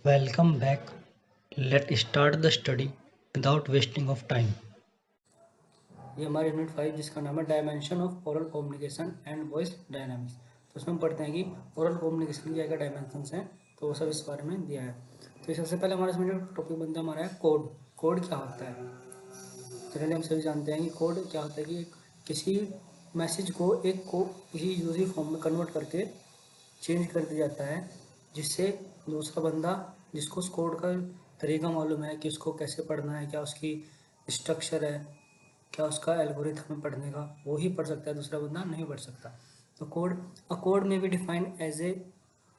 Welcome back. Let's start the study without wasting of time. ये हमारे unit 5 जिसका नाम है dimension of oral communication and voice dynamics. तो उसमें हम पढ़ते हैं कि ओरल कम्युनिकेशन की क्या क्या डायमेंशंस हैं, तो वो सब इस बारे में दिया है। तो सबसे पहले हमारे इसमें जो टॉपिक बनता है हमारा है कोड। कोड क्या होता है? जनरली हम सभी जानते हैं कि कोड क्या होता है कि किसी मैसेज को किसी दूसरी फॉर्म में कन्वर्ट करके चेंज कर दिया जाता है, जिससे दूसरा बंदा जिसको उस कोड का तरीका मालूम है कि उसको कैसे पढ़ना है, क्या उसकी स्ट्रक्चर है, क्या उसका एल्गोरिथम है पढ़ने का, वो ही पढ़ सकता है, दूसरा बंदा नहीं पढ़ सकता। तो कोड में be defined as a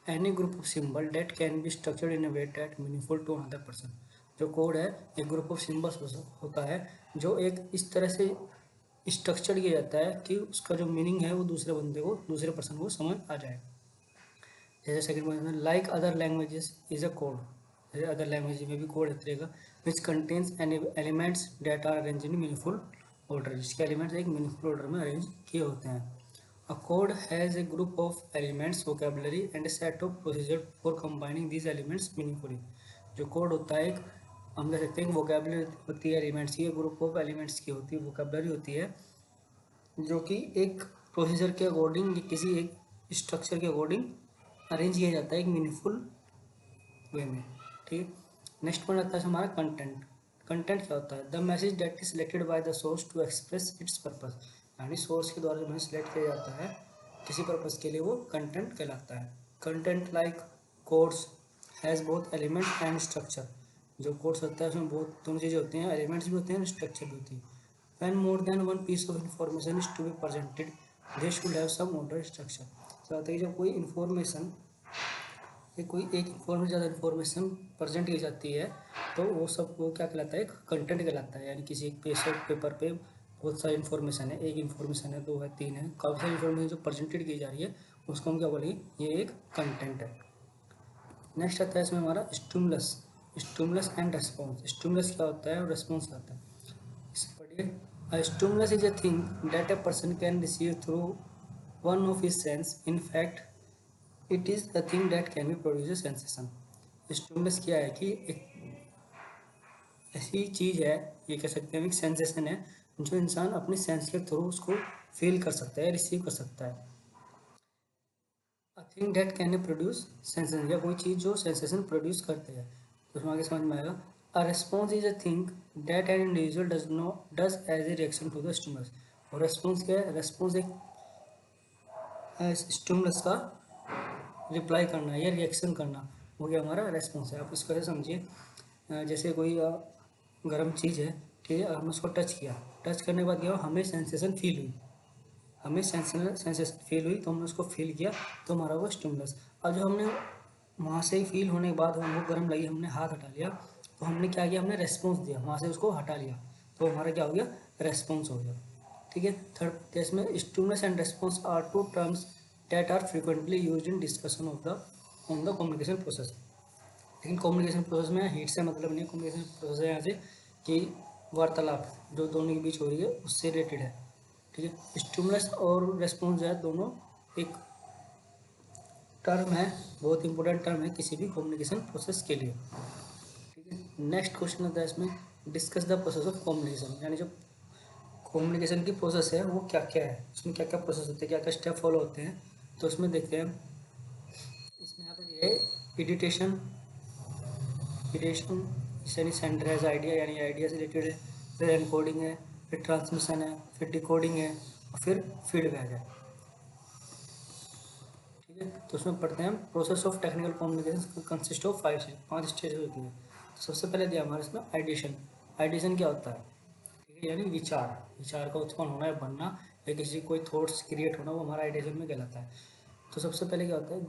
any group of symbol that can be structured in a way that meaningful to another person. जो कोड है एक ग्रुप ऑफ सिंबल्स होता है जो एक इस तरह से स्ट्रक्चर किया जाता है कि उसका जो मीनिंग है वो दूसरे पर्सन को समझ आ जाए। जैसे सेकंड पॉइंट में like other languages is a code. जैसे अदर लैंग्वेज में भी कोड रहेगा which contains elements that are arrange in meaningful order, जिसके एलिमेंट्स एक मीनिंगफुल ऑर्डर में अरेंज किए होते हैं। A code has a group of elements vocabulary and a set of procedure for combining these elements meaningfully. जो code होता है एक हम कह सकते हैं कि वोकेबलरी होती है एलिमेंट्स की, ग्रुप ऑफ एलिमेंट्स की होती है, वोकेबलरी होती है, जो कि एक प्रोसीजर के अकॉर्डिंग किसी एक स्ट्रक्चर के अकॉर्डिंग अरेंज किया जाता है एक मीनिंगफुल वे में। ठीक है। नेक्स्ट पॉइंट आता है हमारा कंटेंट। कंटेंट क्या होता है? The message that is selected by the source to express its purpose. यानी सोर्स के द्वारा जो मैसेज सिलेक्ट किया जाता है किसी पर्पस के लिए, वो कंटेंट कहलाता है। Content like codes has both element and structure. जो कोड्स होता है उसमें बहुत दोनों चीज़ें होती हैं, एलिमेंट्स भी होते हैं, स्ट्रक्चर भी होती है। When more than one piece of information is to be presented, they should have some order structure। तो आता है कि जब कोई इन्फॉर्मेशन कि कोई एक इन्फॉर्मेशन ज़्यादा इन्फॉर्मेशन प्रेजेंट की जाती है, तो वो सब वो क्या कहलाता है? एक कंटेंट कहलाता है। यानी किसी एक पेपर पे बहुत सारी इन्फॉर्मेशन है, एक इन्फॉर्मेशन है, दो है, तीन है, काफ़ी सारी इन्फॉर्मेशन जो प्रेजेंटेड की जा रही है, उसको हम क्या बोलेंगे? ये एक कंटेंट है। नेक्स्ट आता है इसमें हमारा stimulus. Stimulus and response. Stimulus क्या होता है और रेस्पॉन्स क्या होता है, इसे पढ़िए। A stimulus is a thing that a person can receive through one of his sense. In fact, it is the thing that can be produce a sensation. Stimulus क्या है कि एक ऐसी चीज़ है, ये कह सकते हैं एक सेंसेशन है, जो इंसान अपने सेंस के थ्रू उसको फील कर सकता है, रिसीव कर सकता है। अ thing that can produce sensation, या कोई चीज़ जो सेंसेशन प्रोड्यूस करते हैं। तो उसमें आगे समझ में आएगा। A response is a thing that an individual does as a reaction to the stimulus. और रेस्पॉन्स क्या है? रेस्पॉन्स एक स्टिमुलस का रिप्लाई करना या रिएक्शन करना, वो क्या हमारा रेस्पॉन्स है। आप इसको ऐसे समझिए, जैसे कोई गर्म चीज़ है, ठीक है, हमने उसको टच किया, टच करने के बाद क्या हुआ? हमें सेंसेशन फील हुई, हमें सेंसेशन फील हुई, तो हमने उसको फील किया, तो हमारा वो स्टिमुलस। अब जो हमने वहाँ से फील होने के बाद हमको गर्म लगी, हमने हाथ हटा लिया, तो हमने क्या किया? हमने रेस्पॉन्स दिया, वहाँ से उसको हटा लिया, तो हमारा क्या हो गया? रेस्पॉन्स हो गया। ठीक है। थर्ड केस में stimulus and response are two terms that are frequently used in discussion on the communication process. लेकिन कम्युनिकेशन प्रोसेस में हीट से मतलब नहीं, कम्युनिकेशन प्रोसेस है यहाँ से कि वार्तालाप जो दोनों के बीच हो रही है उससे रिलेटेड है। ठीक है। स्टिमुलस और रेस्पॉन्स जो है दोनों एक टर्म है, बहुत इंपॉर्टेंट टर्म है किसी भी कम्युनिकेशन प्रोसेस के लिए। ठीक है। नेक्स्ट क्वेश्चन आता है इसमें, discuss the process of communication. यानी जो कम्युनिकेशन की प्रोसेस है वो क्या क्या है, उसमें क्या क्या प्रोसेस होते हैं, क्या क्या स्टेप फॉलो होते हैं, तो उसमें देखते हैं। इसमें यहाँ पे दिया है एडिटेशन। एडिशन यानी सेंटर एज आइडिया, यानी आइडिया से रिलेटेड है। फिर एनकोडिंग है, फिर ट्रांसमिशन है, फिर डिकोडिंग है, और फिर फीडबैक है। ठीक है। तो उसमें पढ़ते हैं, process of technical communication consist of 5 stage होती है। तो सबसे पहले दिया हमारे इसमें आइडिएशन। आइडिएशन क्या होता है? ठीक है, यानी विचार, विचार का उत्पन्न होना या बनना, या किसी कोई थॉट्स क्रिएट होना, वो हमारा आइडिएशन में कहलाता है। तो सबसे पहले क्या होता है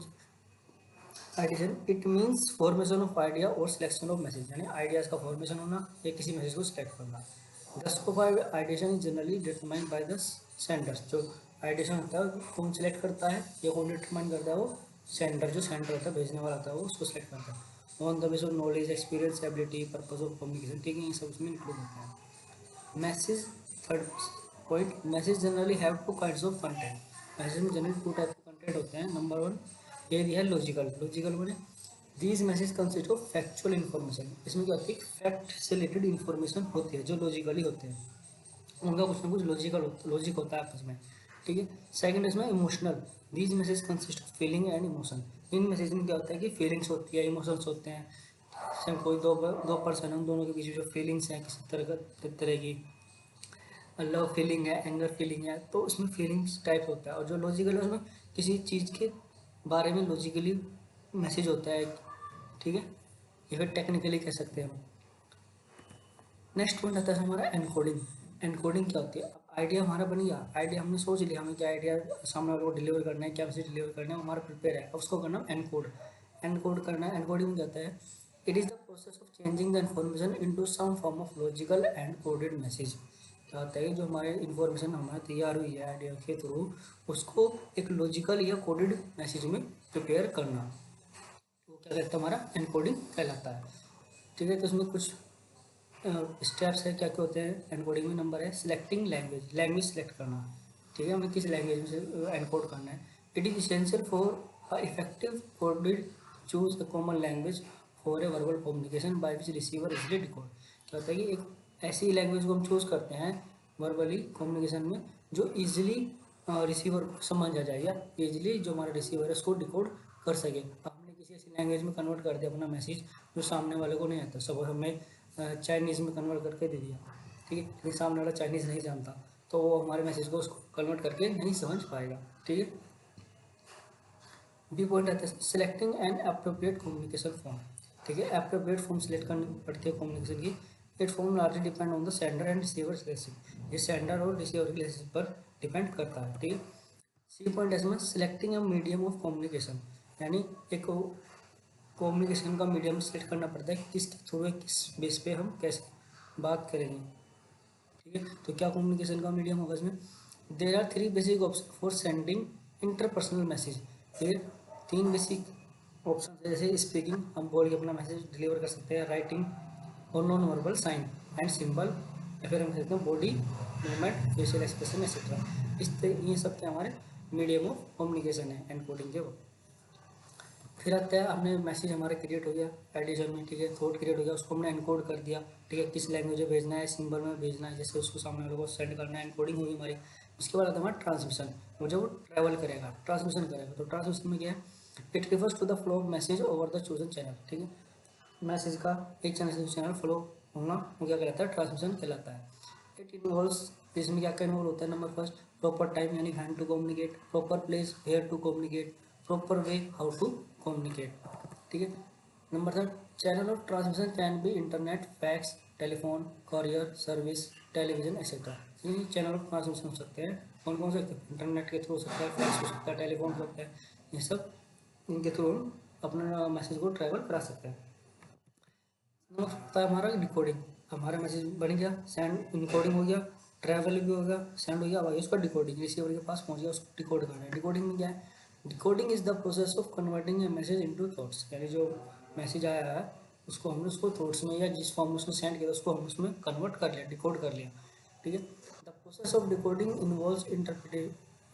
ideation? It means formation of idea और सिलेक्शन ऑफ मैसेज। यानी आइडियाज का फॉर्मेशन होना या किसी मैसेज को सिलेक्ट करना। The scope of ideation is generally determined by the Sanders. जो आइडिएशन होता है कौन सिलेक्ट करता है या कौन डिटरमाइन करता है? वो सेंडर, जो सेंडर होता है, भेजने वाला होता है, वो उसको सिलेक्ट करता है। On the base of knowledge, experience, ability, purpose of communication. ठीक है, ये सब इसमें इंक्लूड होते हैं। Message, third point, message generally have two kinds of content. Message में जनरली 2 टाइप के कंटेंट होते हैं। नंबर 1 ये दिया है लॉजिकल। लॉजिकल बने these message consist of factual information. इसमें क्या होती है, फैक्ट से रिलेटेड इन्फॉर्मेशन होती है जो लॉजिकली होते हैं, उनका कुछ ना कुछ लॉजिक होता है आपस में, ठीक है। सेकंड इसमें emotional, these message consist of feeling and emotion. In message में क्या होता है कि फीलिंग्स होती है, इमोशंस होते हैं। जैसे कोई दो पर्सन है, उन दोनों के बीच जो फीलिंग्स हैं किसी तरह की, लव फीलिंग है, एंगर फीलिंग है, तो उसमें फीलिंग्स टाइप होता है। और जो लॉजिकल है उसमें किसी चीज़ के बारे में लॉजिकली मैसेज होता है, ठीक है, या फिर टेक्निकली कह सकते हैं हम। नेक्स्ट पॉइंट आता है हमारा एनकोडिंग। एनकोडिंग क्या होती है, अब आइडिया हमारा बन गया, आइडिया हमने सोच लिया हमें क्या आइडिया सामने वाले को डिलीवर करना है, क्या मैसेज डिलीवर करना है, वो हमारा प्रिपेयर है, अब उसको करना एनकोड। एनकोड करना है, एनकोडिंग में क्या होता है, it is the process of changing the information into some form of logical and coded message. क्या होता है कि जो हमारे इन्फॉर्मेशन हमारे तैयार हुई है आइडिया के थ्रू, उसको एक लॉजिकल या कोडेड मैसेज में प्रिपेयर करना, वो क्या कहता है, हमारा एनकोडिंग कहलाता है, ठीक है। तो उसमें कुछ स्टेप्स है, क्या क्या होते हैं एनकोडिंग में। नंबर है सिलेक्टिंग लैंग्वेज, लैंग्वेज सेलेक्ट करना, ठीक है, हमें किस लैंग्वेज में से एनकोड करना है। It is essential for effective coded, choose a common language for a verbal communication by which receiver easily decode. क्या होता है कि एक ऐसी लैंग्वेज को हम चूज़ करते हैं वर्बली कम्युनिकेशन में जो ईजिली रिसीवर को समझ आ जाए, या ईजिली जो हमारा रिसीवर है उसको डिकोड कर सके। हमने किसी ऐसी लैंग्वेज में कन्वर्ट कर दिया अपना मैसेज जो सामने वाले को नहीं आता, सब हमें चाइनीज़ में कन्वर्ट करके दे दिया, ठीक है, लेकिन सामने वाला चाइनीज़ नहीं जानता, तो वो हमारे मैसेज को उसको कन्वर्ट करके नहीं समझ पाएगा, ठीक है। बी पॉइंट आता है selecting and appropriate communication form, ठीक है, अप्रोप्रिएट फॉर्म सिलेक्ट करनी पड़ती है कम्युनिकेशन की। It form largely depend on the sender and receiver relationship, ये सेंडर और रिसीवर के रिलेशनशिप पर डिपेंड करता है, ठीक है। सी पॉइंट इसमें selecting a medium of communication, यानी एक कम्युनिकेशन का मीडियम सेलेक्ट करना पड़ता है, किसके थ्रू किस बेस पे हम कैसे बात करेंगे, ठीक है। तो क्या कम्युनिकेशन का मीडियम होगा इसमें, there are three basic option for sending interpersonal message. फिर तीन बेसिक ऑप्शन है, जैसे स्पीकिंग, हम बोल के अपना मैसेज डिलीवर कर सकते हैं, राइटिंग और non verbal sign and symbol, या फिर हम कह सकते हैं body movement, facial expression etcetera. ये सब क्या हमारे मीडियम ऑफ कम्युनिकेशन है एनकोडिंग के वो। फिर आता है हमने मैसेज हमारा क्रिएट हो गया एडिशन में, ठीक है, थॉट क्रिएट हो गया, उसको हमने एनकोड कर दिया, ठीक है, किस लैंग्वेज में भेजना है, सिंबल में भेजना है, जैसे उसको सामने वाले को सेंड करना है, एनकोडिंग होगी हमारी। उसके बाद आता है हमारा ट्रांसमिशन, वो जब वो ट्रैवल करेगा, ट्रांसमिशन करेगा, तो ट्रांसमिशन में क्या है, it refers to the flow of message over the chosen channel, ठीक है, मैसेज का एक चैनल से चैनल फ्लो होना वो क्या कहलाता है, ट्रांसमिशन कहलाता है। इट इन्वॉल्व्स, इसमें क्या क्या इन्वॉल्व होता है, नंबर फर्स्ट प्रॉपर टाइम यानी when to communicate, proper place where to communicate, proper way how to communicate, ठीक है। Number third channel of transmission can be internet, fax, telephone, courier service, television etcetera. ये channel of transmission हो सकते हैं, कौन कौन से इंटरनेट के थ्रू हो सकता है, फैक्स हो सकता है, टेलीफोन हो सकता है, ये सब इनके थ्रू हम अपना मैसेज को ट्रैवल करा सकते हैं। होता है हमारा डिकोडिंग, हमारा मैसेज बन गया, सेंड इनकोडिंग हो गया, ट्रैवल भी हो गया, सेंड हो गया, अब आगे उसका डिकोडिंग, रिसीवर के पास पहुंच गया, उसको डिकोड करना है। डिकोडिंग में क्या है, decoding is the process of converting A message into thoughts, यानी जो मैसेज आया है उसको हमने उसको थॉट्स में या जिस फॉर्म में उसको सेंड किया उसको हम उसमें कन्वर्ट कर लिया, डिकोड कर लिया, ठीक है। The process of decoding involves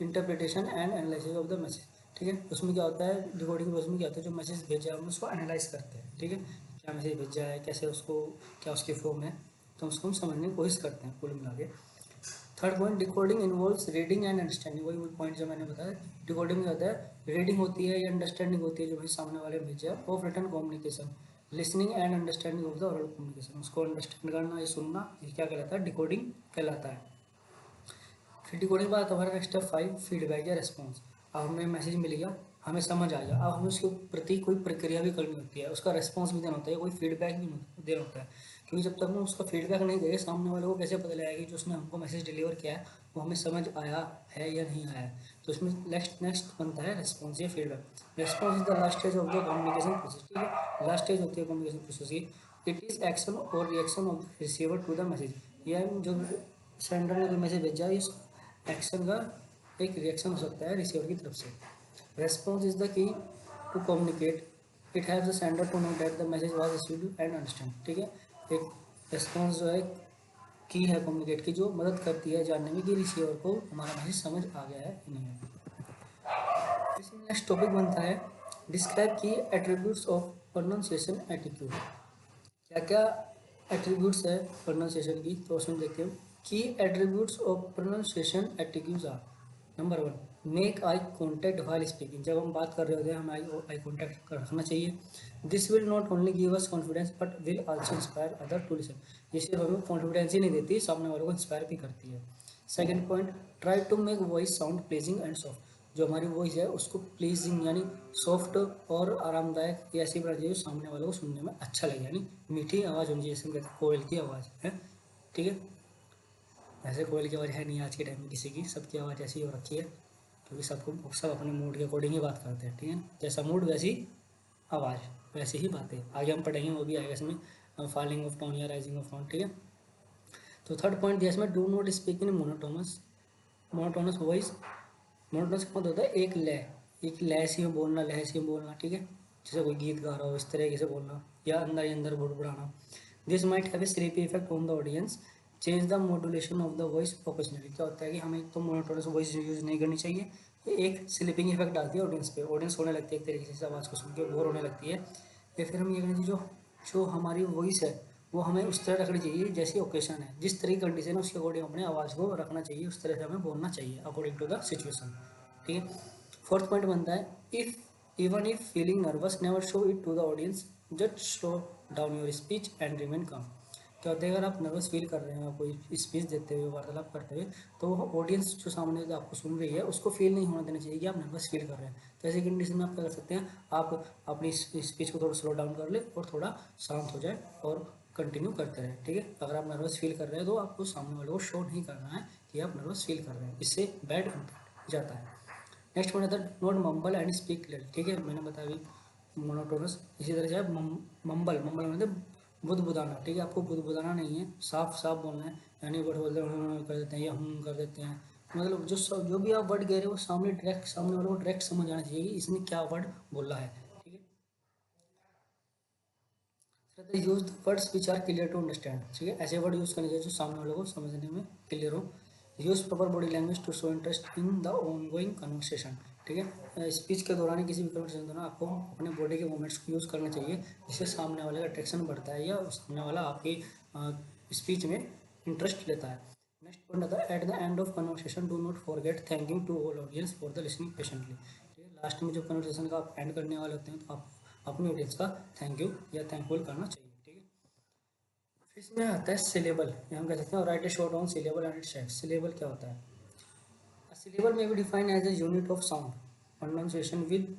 interpretation and analysis of the message, ठीक है। उसमें क्या होता है, डिकोडिंग प्रोसेस में क्या होता है, जो मैसेज भेजा है हम उसको एनालाइज करते हैं, ठीक है, क्या मैसेज भेजा है, कैसे उसको, क्या उसकी फॉर्म है, तो उसको हम समझने की कोशिश करते हैं कुल मिला के। Third point decoding involves reading and understanding, वही पॉइंट जो मैंने बताया, डिकोडिंग में होता है रीडिंग होती है या अंडरस्टैंडिंग होती है जो भाई सामने वाले भेजा है, of written communication, listening and understanding of the oral communication, उसको अंडरस्टैंड करना या सुनना, ये क्या कहलाता है, डिकोडिंग कहलाता है। फिर डिकोडिंग के बाद हमारा नेक्स्ट स्टेप 5 फीडबैक या रिस्पॉन्स। अब हमें मैसेज मिल गया, हमें समझ आ गया, अब हमें उसके प्रति कोई प्रक्रिया भी करनी होती है, उसका रिस्पॉन्स भी देना होता है, कोई फीडबैक भी देना होता है, क्योंकि जब तक हम उसका फीडबैक नहीं देंगे सामने वाले को कैसे पता लगेगा कि जो उसने हमको मैसेज डिलीवर किया है वो हमें समझ आया है या नहीं आया है। तो इसमें नेक्स्ट बनता है रिस्पॉन्स या feedback. Response is the last stage of the communication process, ठीक है, लास्ट स्टेज होती है कम्युनिकेशन प्रोसेस की। इट इज एक्शन और reaction of the receiver to the message, यह जो सेंडर ने जो मैसेज भेजा है एक्शन का एक रिएक्शन हो सकता है रिसीवर की तरफ से। Response is the key to communicate, it have the sender to know that the message was received and understand, ठीक है। एक रेस्पॉन्स जो है की है कम्युनिकेट की, जो मदद करती है जानने में कि रिसीवर को हमारा मैसेज समझ आ गया है कि नहीं है। इसमें नेक्स्ट टॉपिक बनता है डिस्क्राइब की एट्रीब्यूट्स ऑफ प्रोनाउंसिएशन एटीट्यूड। क्या क्या एट्रीब्यूट्स है प्रोनाउंसिएशन की, तो उसमें देखते हैं की attributes of pronunciation attitudes are. Number 1, make eye contact while speaking. जब हम बात कर रहे होते हैं हमें आई कॉन्टैक्ट रखना चाहिए। This will not only give us confidence but will also inspire other to listen. ये सिर्फ हमें कॉन्फिडेंस ही नहीं देती, सामने वालों को इंस्पायर भी करती है। Second point, try to make voice sound pleasing and soft. जो हमारी वॉइस है उसको प्लीजिंग यानी सॉफ्ट और आरामदायक ऐसी बनानी चाहिए सामने वालों को सुनने में अच्छा लगे, यानी मीठी आवाज़ होनी चाहिए, जैसे हम कहते हैं कोयल की आवाज़ है, ठीक है। ऐसे कोयल की आवाज़ है नहीं आज के टाइम में किसी की, सबकी आवाज़ ऐसी हो रखी है क्योंकि सबको सब अपने मूड के अकॉर्डिंग ही बात करते हैं, ठीक है। जैसा मूड वैसी आवाज़, वैसे ही बातें। आगे हम पढ़ेंगे, वो भी आएगा इसमें, फॉलिंग ऑफ टोन या राइजिंग ऑफ टोन, ठीक है। तो थर्ड पॉइंट दिया इसमें, do not speak in monotonous. Monotonous voice, monotonous का मतलब होता है एक लय सी में बोलना, लय सी में बोलना, ठीक है। जैसे कोई गीत गा रहा हो इस तरीके से बोलना, या अंदर ही अंदर बुड़बुड़ाना। This might have a sleepy effect on the audience. Change the modulation of the voice proportionally. क्या होता है कि हमें तो मोनोटोनस वॉइस यूज नहीं करनी चाहिए, ये एक स्लीपिंग इफेक्ट डालती है ऑडियंस पे, ऑडियंस सोने लगती है एक तरीके से, आवाज़ को सुन के बोर होने लगती है। या फिर हम ये कहना चाहिए जो जो हमारी वॉइस है वो हमें उस तरह रखनी चाहिए जैसी ओकेशन है, जिस तरह की कंडीशन है उसके अकॉर्डिंग अपने आवाज़ को रखना चाहिए, उस तरह से हमें बोलना चाहिए अकॉर्डिंग टू द सिचुएशन, ठीक है। फोर्थ पॉइंट बनता है, if even if feeling nervous never show it to the audience, just slow down your speech and remain calm. क्या होता है अगर आप नर्वस फील कर रहे हैं कोई स्पीच देते हुए, वार्तालाप करते हुए, तो ऑडियंस जो सामने जो आपको सुन रही है उसको फील नहीं होने देना चाहिए कि आप नर्वस फील कर रहे हैं। तो ऐसी कंडीशन में आप क्या कर सकते हैं, आप अपनी स्पीच को थोड़ा स्लो डाउन कर ले और थोड़ा शांत हो जाए और कंटिन्यू करते रहे, ठीक है। अगर आप नर्वस फील कर रहे हैं तो आपको सामने वाले को शो नहीं करना है कि आप नर्वस फील कर रहे हैं, इससे बैड इम्पैक्ट जाता है। नेक्स्ट पॉइंट आता है, not mumble and speak clear, ठीक है। मैंने बताया अभी मोनोटोनस, इसी तरह से मम्बल मम्बल मतलब बुदबुदाना, ठीक है। आपको बुदबुदाना नहीं है, साफ साफ बोलना है, यानी वर्ड बोलते हैं कर देते हैं या हम कर देते हैं, मतलब जो भी आप वर्ड कह रहे हो वो सामने वाले को डायरेक्ट समझ आना चाहिए कि इसने क्या वर्ड बोला है, ठीक है। Use the words which are clear to understand, ठीक है। ऐसे वर्ड यूज करने चाहिए जो सामने वाले को समझने में क्लियर हो। Use proper body language to show interest in the ongoing conversation, ठीक है। स्पीच के दौरान किसी भी कन्वर्सेशन के दौरान आपको अपने बॉडी के मूवमेंट्स को यूज़ करना चाहिए, जिससे सामने वाले का अट्रैक्शन बढ़ता है या सामने वाला आपकी स्पीच में इंटरेस्ट लेता है। नेक्स्ट पॉइंट आता है, at the end of conversation do not forget thanking to all audience for the listening patiently, ठीक है। लास्ट में जब कन्वर्सेशन का आप एंड करने वाले होते हैं तो आप अपनी ऑडियंस का थैंक यू या थैंकफुल करना चाहिए, ठीक है। फिर इसमें आता है सिलेबल, या हम कह सकते हैं write a short on syllable and its types. Syllable क्या होता है, सिलेबल में भी define as a unit of sound pronunciation with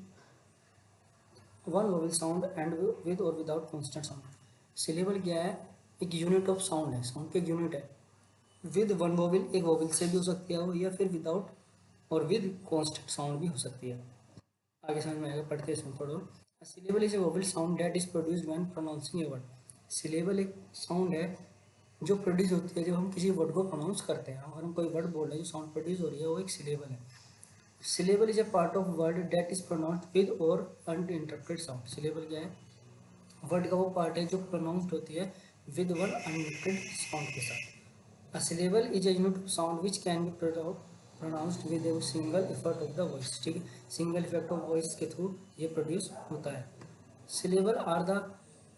one vowel sound and with or without constant sound. Syllable क्या है, एक यूनिट ऑफ साउंड है, sound की एक यूनिट है। विद वन वोवल, एक वोवल से भी हो सकती है वो, या फिर विदाउट और विद कॉन्स्टेंट साउंड भी हो सकती है। आगे समझ में आएगा, पढ़ते हैं इसमें पढ़ो। Syllable is a vowel sound that is produced when pronouncing a word. Syllable एक साउंड है जो प्रोड्यूस होती है जब हम किसी वर्ड को प्रोनाउंस करते हैं। अगर हम कोई वर्ड बोल रहे हैं जो साउंड प्रोड्यूस हो रही है वो एक सिलेबल है। Syllable is a part of word that is pronounced with और अनइंटरप्टेड साउंड। सिलेबल क्या है, वर्ड का वो पार्ट है जो प्रोनाउंस्ड होती है विद वन अनइंटरप्टेड साउंड के साथ। A syllable is a unit of sound which can be pronounced with a single effort of the voice, ठीक है। सिंगल इफेक्ट ऑफ वॉइस के थ्रू ये प्रोड्यूस होता है। Syllable are the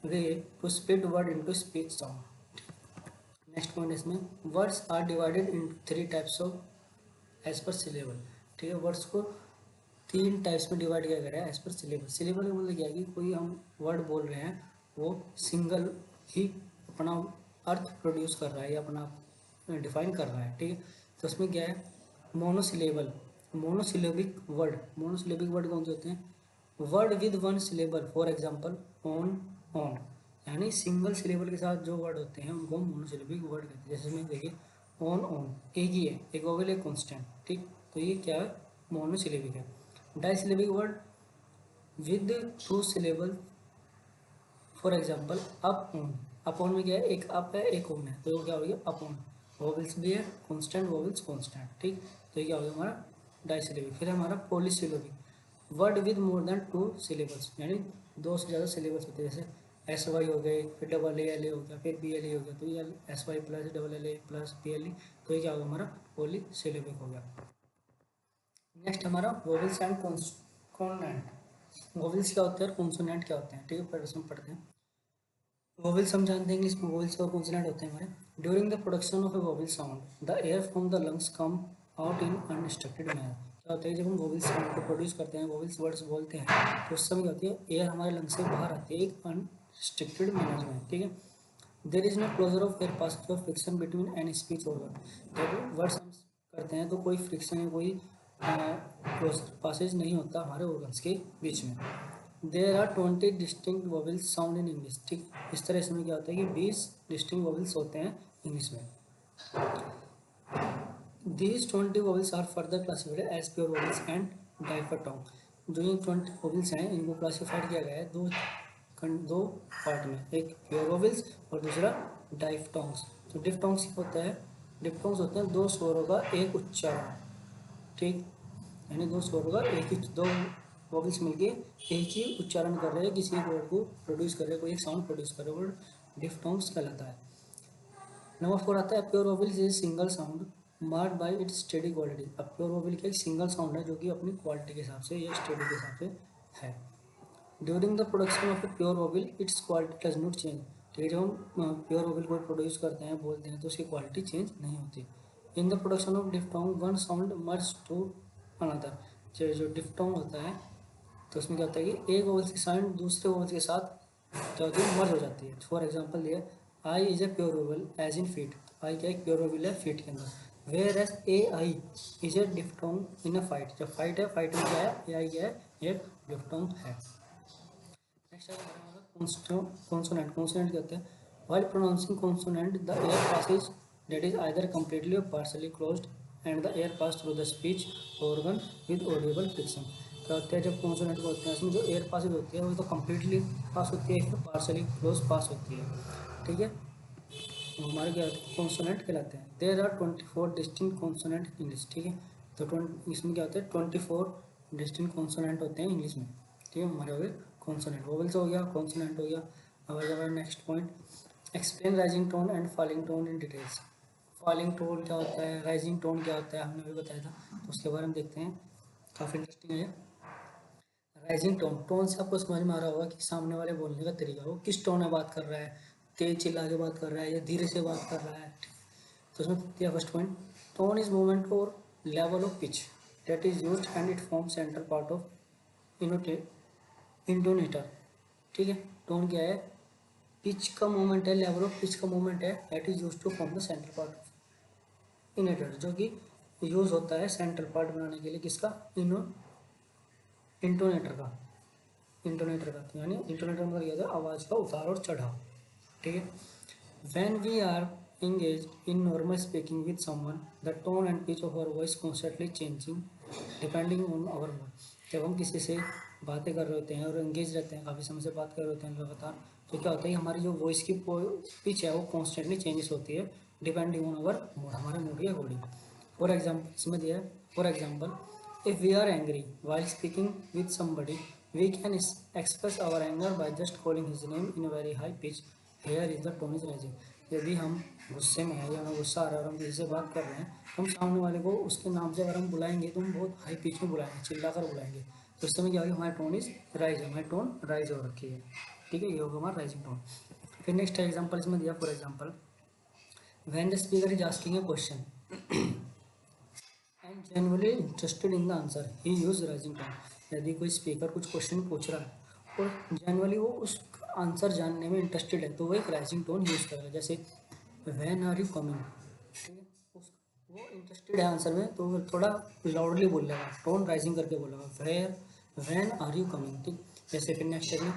way to split word into speech sound. Next point इसमें, words are divided in three types of as per syllable, ठीक है। Words को तीन टाइप्स में डिवाइड किया गया है एज पर सिलेबल। सिलेबल का मतलब क्या है कि कोई हम वर्ड बोल रहे हैं वो सिंगल ही अपना अर्थ प्रोड्यूस कर रहा है या अपना डिफाइन कर रहा है, ठीक है। तो उसमें क्या है, मोनोसिलेबल, मोनोसिलेबिक वर्ड कौन से होते हैं, word with one syllable, for example on, यानी सिंगल सिलेबल के साथ जो वर्ड होते हैं उनको हम मोनोसिलेबिक वर्ड कहते हैं। जैसे इसमें देखिए ऑन एक ही है, एक वोवेल एक कॉन्स्टेंट, ठीक। तो ये क्या है, मोनोसिलेबिक है। Disyllabic word with two syllable, for example up on में क्या है, एक अप है एक ऑन है, तो वो क्या हो गया अप ऑन। वोवेल्स भी है कॉन्स्टेंट, वोवेल्स कॉन्स्टेंट, ठीक। तो ये क्या हो गया हमारा डाइसिलेबिक। फिर हमारा polysyllabic, word with more than two syllables, यानी दो से ज़्यादा सिलेबल्स होते हैं। जैसे एस वाई हो गए, फिर डबल ए एल ए हो गया, फिर बी एल ए हो गया, तो ये S Y plus double L A plus B L E, तो ये क्या होगा हमारा पॉलीसिलेबिक हो गया। नेक्स्ट हमारा वोवेल्स एंड कॉन्सोनेंट, वोवेल्स क्या होते हैं और कॉन्सोनेंट क्या होते हैं, ठीक है, पहले इसमें पढ़ते हैं। वोवेल्स हम जानते हैं इंग्लिश में वोवेल्स और कॉन्सोनेंट होते हैं हमारे। During the production of A vowel sound the air from the lungs come out in unrestricted manner. क्या होता है जब हम वोवेल साउंड को प्रोड्यूस करते हैं, वोवेल्स वर्ड्स बोलते हैं, तो उस समय क्या होती है एयर हमारे लंग्स से बाहर आती है एक अनरिस्ट्रिक्टेड मैनर में, ठीक है। There is no closure of air passage और फ्रिक्शन बिटवीन एनी स्पीच और वर्ड। जब वर्ड्स हम करते हैं तो कोई फ्रिक्शन या कोई क्लोजर पासेज नहीं होता हमारे ऑर्गन्स के बीच में। There are 20 distinct vowels sound in English, ठीक। इस तरह इसमें क्या होता है कि 20 डिस्टिंक्ट वोवेल्स होते हैं इंग्लिश में। These 20 vowels are further classified as pure vowels and diphthong। जो ये 20 vowels हैं इनको क्लासिफाइड किया गया है दो पार्ट में, एक प्योर वोवेल्स और दूसरा डाइफटोंग्स। तो डिफ्टोंग्स क्या होता है, डिफ्टोंग्स होते हैं दो स्वरों का एक उच्चारण, ठीक, यानी दो स्वरों का एक ही, दो वोवेल्स मिलके एक ही उच्चारण कर रहे हैं, किसी एक वर्ड को प्रोड्यूस कर रहे हैं, कोई एक साउंड प्रोड्यूस कर रहे हैं, वर्ड डिफ्टोंग्स कहलाता है। नंबर 4 आता है pure vowels is single sound marked by it's steady quality. अब प्योर वोवेल का एक सिंगल साउंड है जो कि अपनी क्वालिटी के हिसाब से या स्टेडी के हिसाब से है। During the production of A pure vowel it's quality does not change. ठीक है, जब हम प्योर वोवेल को प्रोड्यूस करते हैं, बोलते हैं, तो उसकी क्वालिटी चेंज नहीं होती। In the production of diphthong one sound merge to another. जो डिफ्टोंग होता है तो उसमें क्या होता है कि एक वोवेल की साउंड दूसरे वोवेल के साथ क्या होती है, मर्ज हो जाती है। फॉर एग्जाम्पल दिया I is a pure vowel as in feet. I क्या एक प्योर वोवेल है फीट के अंदर। Whereas A I is a diphthong in a fight. जब फाइट है, फाइट में क्या है, ए आई क्या है, एक डिफ्टोंग है। नेक्स्ट है हमारा कॉन्सोनेंट। कॉन्सोनेंट क्या होता है, while pronouncing consonant the air passage that is either completely और partially closed and the air pass through the speech organ with audible friction. क्या होता है जब कॉन्सोनेंट बोलते हैं उसमें जो एयर पासेज होती है वो तो कंप्लीटली पास होती है, फिर पार्शली क्लोज पास होती है, ठीक है। तो हमारे क्या होते हैं, कॉन्सोनेंट कहलाते हैं। There are 24 distinct consonant English, ठीक है। तो इसमें क्या होता है 24 डिस्टिंक्ट कॉन्सोनेंट होते हैं इंग्लिश में, ठीक है। हमारे हो गए कॉन्सोनेंट, वोवेल्स हो गया, कॉन्सोनेंट हो गया। अब आ जाएगा next point, explain rising tone and falling tone in details. Falling tone क्या होता है, राइजिंग टोन क्या होता है, हमने भी बताया था, तो उसके बारे में देखते हैं, काफ़ी इंटरेस्टिंग है। राइजिंग टोन, टोन से आपको समझ में आ रहा होगा कि सामने वाले बोलने का तरीका, वो किस टोन में बात कर रहा है, तेज चिल्ला के बात कर रहा है या धीरे से बात कर रहा है। तो उसमें दिया first point, tone is movement और level of pitch that is used and it form central part of intonation, ठीक है। टोन क्या है, पिच का मूवमेंट है, लेवल ऑफ पिच का मूवमेंट है, that is used to form the central part of इनेटर, जो कि यूज होता है सेंट्रल पार्ट बनाने के लिए, किसका, इंटोनेटर का। इंटोनेटर का यानी इंटोनेटर मतलब क्या होता है, आवाज़ का उतार और चढ़ाव, ठीक है। When we are engaged in normal speaking with someone, the tone and pitch of our voice constantly changing depending on our mood। जब हम किसी से बातें कर रहे होते हैं और एंगेज रहते हैं, काफ़ी समय से बात कर रहे होते हैं लगातार, तो क्या होता है हमारी जो वॉइस की पिच है वो कॉन्स्टेंटली चेंजेस होती है डिपेंडिंग ऑन अवर मूड, हमारे मूड के अकॉर्डिंग। फॉर एग्जाम्पल इसमें दिया है, for example if we are angry while speaking with somebody, we can express our anger by just calling his name in a very high pitch। Here is the tone is rising। यदि हम गुस्से में हैं या हमें गुस्सा आ रहा है और हम किसी से बात कर रहे हैं, तो हम सामने वाले को उसके नाम से अगर हम बुलाएंगे तो हम बहुत हाई पिच में बुलाएंगे, चिल्ला कर बुलाएंगे, तो उस समय क्या होगा, हमारी टोन इज राइज, हमारी टोन राइज हो रखी है, ठीक है। ये होगा हमारा राइजिंग टोन। फिर नेक्स्ट एग्जाम्पल इसमें दिया, for example when the speaker is asking A question and genuinely interested in the answer he use rising tone. यदि कोई स्पीकर कुछ क्वेश्चन पूछ रहा है और जेन्युइनली वो उस आंसर जानने में इंटरेस्टेड है, तो वो एक राइजिंग टोन यूज करेगा। जैसे व्हेन आर यू कमिंग, ठीक है, वो इंटरेस्टेड है आंसर में तो वो थोड़ा लाउडली बोलेगा, टोन राइजिंग करके बोलेगा, व्हेन आर यू कमिंग, ठीक। जैसे फिर नेक्स्ट है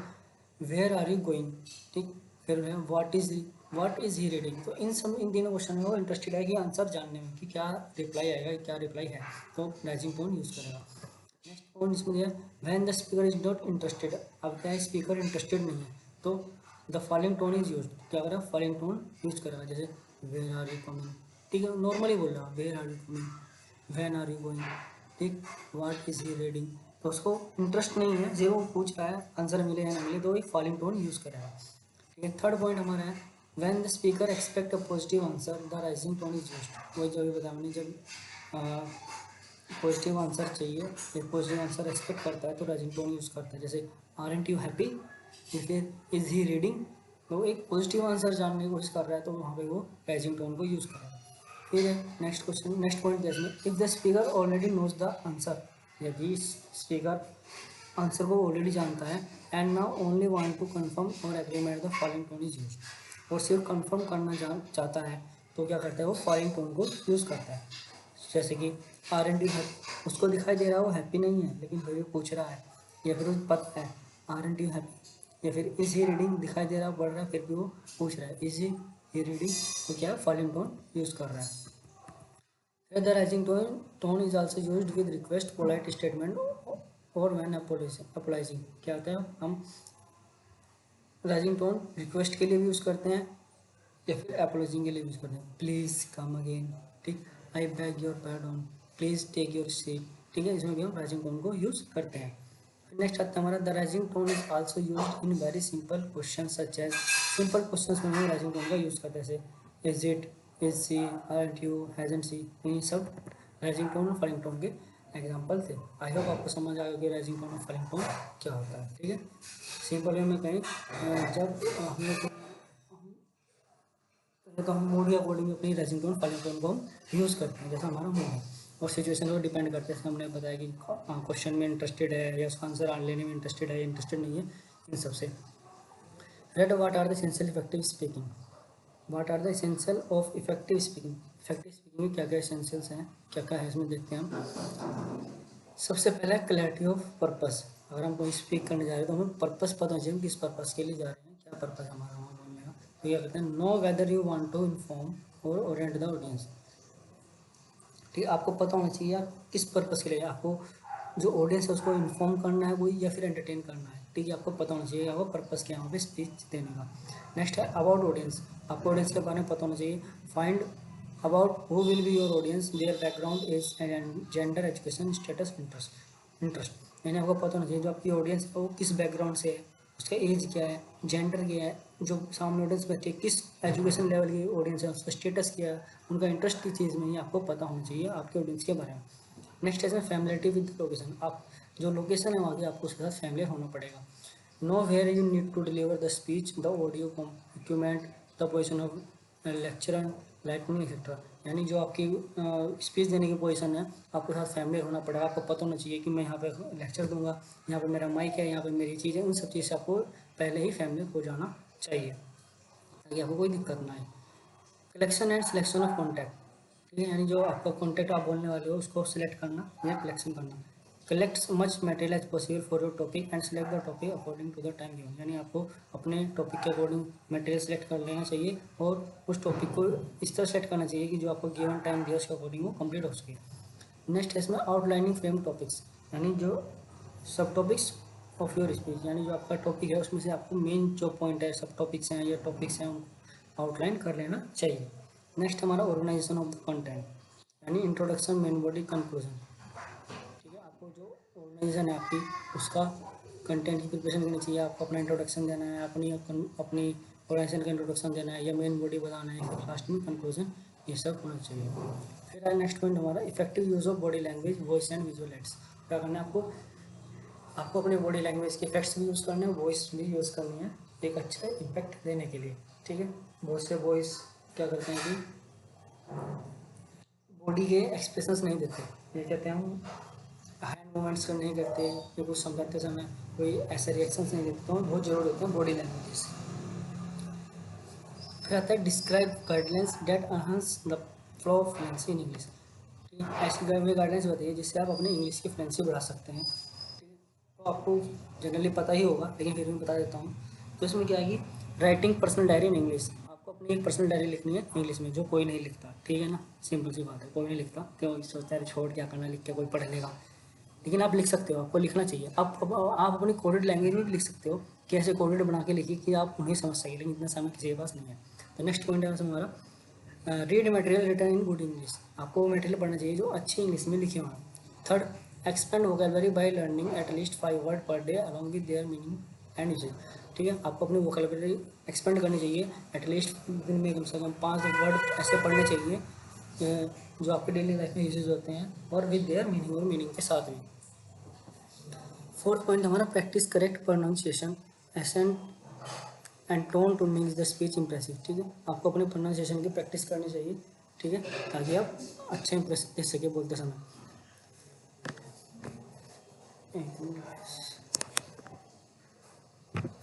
वेयर आर यू गोइंग, ठीक। फिर है व्हाट इज ही रीडिंग। तो इन तीनों क्वेश्चन में वो इंटरेस्टेड है कि आंसर जानने में कि क्या रिप्लाई आएगा, क्या रिप्लाई है, तो राइजिंग टोन यूज़ करेगा। नेक्स्ट पॉइंट इसमें दिया when the speaker is not interested. अब क्या है, स्पीकर इंटरेस्टेड नहीं है तो the following tone is use, क्या करेगा, फॉलोइंग टोन यूज करेगा। जैसे वेयर आर यू कमिंग, ठीक है, नॉर्मली बोल रहा है where are you coming, when are you going, ठीक, व्हाट इज ही रीडिंग। तो उसको इंटरेस्ट नहीं है, जो वो पूछ रहा है आंसर मिले या ना मिले, तो एक फॉलोइंग टोन यूज करेगा, ठीक है। थर्ड पॉइंट हमारा है when the speaker expect a positive answer the rising tone is used. वही जो भी बताया मैंने, जब पॉजिटिव आंसर चाहिए या पॉजिटिव आंसर एक्सपेक्ट करता है तो राइजिंग टोन यूज़ करता है। जैसे आरंट यू हैप्पी या फिर इज ही रीडिंग, तो एक पॉजिटिव आंसर जानने की कोशिश कर रहा है तो वहाँ पे वो राइजिंग टोन को यूज़ करेगा। फिर नेक्स्ट क्वेश्चन, नेक्स्ट पॉइंट देखिए, if the speaker already knows the answer, यदि स्पीकर आंसर को ऑलरेडी जानता है and now only want to confirm और agreement the following tone is use, और सिर्फ कंफर्म करना चाहता है तो क्या करता है वो फॉलोइंग टोन को यूज़ करता है। जैसे कि आर एन डी, उसको दिखाई दे रहा है वो हैप्पी नहीं है लेकिन फिर भी पूछ रहा है, या फिर उसको पता है आर एन डी हैप्पी, या फिर इज ही रीडिंग दिखाई दे रहा है बढ़ रहा है फिर भी वो पूछ रहा है इज ही रीडिंग, तो क्या फॉलोइंग टोन यूज़ कर रहा है। फिर the rising tone is also used with request, polite statement और व्हेन अपोलाइजिंग। क्या होता है, हम राइजिंग टोन रिक्वेस्ट के लिए भी यूज़ करते हैं या फिर अपोलॉजिंग के लिए यूज़ करते हैं। प्लीज़ कम अगेन, ठीक, I beg your pardon, please take your seat, ठीक है, इसमें भी हम राइजिंग टोन को यूज़ करते हैं। नेक्स्ट आता है हमारा, the rising tone is also used in very simple question such as, simple question में हम राइजिंग टोन का यूज़ करते हैं, जैसे is it, is she, aren't you, hasn't she, ये सब राइजिंग टोन और फॉलिंग टोन के एग्जाम्पल थे। आई होप आपको समझ आएगा कि राइजिंग टोन और फॉलिंग टोन क्या होता है, ठीक है। सिंपल वे में कहें, जब हम लोग तो हम मूड के अकॉर्डिंग अपनी राइजिंग टोन फॉलिंग टोन को हम यूज़ करते हैं, जैसा हमारा मूड है और सिचुएशन को डिपेंड करते हैं। जैसे हमने बताया कि क्वेश्चन में इंटरेस्टेड है या उसका आंसर लेने में इंटरेस्टेड है या इंटरेस्टेड नहीं है, इन सबसे। Read, what are the essential effective speaking, what are the essential of effective speaking, effective speaking में क्या क्या एसेंशियल्स हैं, क्या क्या है इसमें देखते हैं हम। सबसे पहला क्लैरिटी ऑफ पर्पस, अगर हम कोई स्पीक करने जा रहे हैं तो हमें पर्पस पता होना चाहिए, किस पर्पस के लिए जा रहे हैं, क्या पर्पस हमारा वहाँ बोलने का। तो क्या कहते हैं, know whether you want to inform or orient the audience, ठीक है, आपको पता होना चाहिए आप किस पर्पस के लिए, आपको जो ऑडियंस है उसको इन्फॉर्म करना है कोई या फिर एंटरटेन करना है, ठीक है, आपको पता होना चाहिए आपको पर्पस क्या है वहाँ पे स्पीच देने का। नेक्स्ट है अबाउट ऑडियंस, आपको ऑडियंस के बारे में पता होना चाहिए। Find about who will be your audience, their background age and gender, education status, interest, यानी आपको पता होना चाहिए जो आपकी ऑडियंस है वो किस बैकग्राउंड से है, उसका एज क्या है, जेंडर क्या है, जो सामने ऑडियंस बैठे किस एजुकेशन लेवल की ऑडियंस है, उसका स्टेटस क्या है, उनका इंटरेस्ट किस चीज़ में है, आपको पता होना चाहिए आपके ऑडियंस के बारे में। नेक्स्ट है फैमिलिटी विद लोकेशन, आप जो लोकेशन है वहाँ की आपको उसके साथ फैमिलियर होना पड़ेगा। Know where you need to deliver the speech, the audio equipment, the position of lecturer, lightning etcetera, यानी जो आपकी स्पीच देने की पोजीशन है आपको साथ फैमिलियर होना पड़ेगा। आपको पता होना चाहिए कि मैं यहाँ पे लेक्चर दूंगा, यहाँ पे मेरा माइक है, यहाँ पे मेरी चीज़ है, उन सब चीज़ से आपको पहले ही फैमिलियर हो जाना चाहिए ताकि आपको कोई दिक्कत ना आए। Collection and selection of contact, ठीक है, यानी जो आपका कॉन्टैक्ट आप बोलने वाले हो उसको सिलेक्ट करना या कलेक्शन करना। Collect much material as possible for your topic and select the topic according to the time given, यानी आपको अपने टॉपिक के अकॉर्डिंग मटेरियल सेलेक्ट कर लेना चाहिए और उस टॉपिक को इस तरह सेलेक्ट करना चाहिए कि जो आपको गिवन टाइम दिया उसके अकॉर्डिंग वो कंप्लीट हो सके। नेक्स्ट है इसमें आउटलाइनिंग फ्रेम टॉपिक्स, यानी जो सब टॉपिक्स ऑफ योर स्पीच, यानी जो आपका टॉपिक है उसमें से आपको मेन जो पॉइंट है, सब टॉपिक्स हैं या टॉपिक्स हैं उनको आउटलाइन कर लेना चाहिए। नेक्स्ट हमारा ऑर्गेनाइजेशन ऑफ द कंटेंट, यानी इंट्रोडक्शन, मेन बॉडी, कंक्लूजन, ठीक है, आपको जो ऑर्गेनाइजेशन है आपकी उसका कंटेंट की प्रिपरेशन करनी चाहिए, आपको अपना इंट्रोडक्शन देना है, अपनी ऑर्गेनाइजेशन का इंट्रोडक्शन देना है या मेन बॉडी बताना है, फिर लास्ट में कंक्लूजन, ये सब होना चाहिए। फिर है नेक्स्ट पॉइंट हमारा effective use of body language, voice and visual aids, क्या करना है आपको अपने बॉडी लैंग्वेज के इफेक्ट्स भी यूज़ करने हैं, वॉइस भी यूज़ करनी है एक अच्छा इम्पैक्ट देने के लिए, ठीक है। बहुत से वॉइस क्या करते हैं कि बॉडी के एक्सप्रेशंस नहीं देते, ये कहते हैं हम हैंड मूवमेंट्स नहीं करते या कुछ समझाते समय कोई ऐसे रिएक्शंस नहीं देते, तो बहुत जरूरी होते हैं बॉडी लैंग्वेज। फिर आता है describe guidelines that enhance the flow of fluency in English, ठीक है, ऐसी गाइडलाइंस बताइए जिससे आप अपने इंग्लिश की फ्लुएंसी बढ़ा सकते हैं, ठीक है, तो आपको जनरली पता ही होगा लेकिन फिर भी बता देता हूँ। तो इसमें क्या है कि writing personal diary in English, आपको अपनी एक पर्सनल डायरी लिखनी है इंग्लिश में, जो कोई नहीं लिखता, ठीक है ना, सिंपल सी बात है, कोई नहीं लिखता, क्यों सोचता है छोड़ क्या करना लिख के, कोई पढ़ लेगा, लेकिन आप लिख सकते हो, आपको लिखना चाहिए। आप अपनी कोडेड लैंग्वेज में भी लिख सकते हो कि ऐसे कोडेड बना के लिखिए कि आप उन्हें समझ सकें, लेकिन इतना समय किसी के पास नहीं है। तो नेक्स्ट पॉइंट है हमारा read material written in good English, आपको वो मटेरियल पढ़ना चाहिए जो अच्छी इंग्लिश में लिखे हों। Third, expand vocabulary by learning at least 5 word per day along with their meaning and usages, ठीक है, आपको अपनी वोकैबुलरी एक्सपेंड करनी चाहिए, एटलीस्ट दिन में कम से कम 5 वर्ड ऐसे पढ़ने चाहिए जो आपके डेली लाइफ में यूजेज होते हैं, और विद देयर मीनिंग, और मीनिंग के साथ भी। फोर्थ पॉइंट हमारा practice correct pronunciation, accent and tone to make the speech impressive. ठीक है, आपको अपने प्रोनाउंसिएशन की प्रैक्टिस करनी चाहिए, ठीक है, ताकि आप अच्छे इंप्रेस दे सके बोलते समय।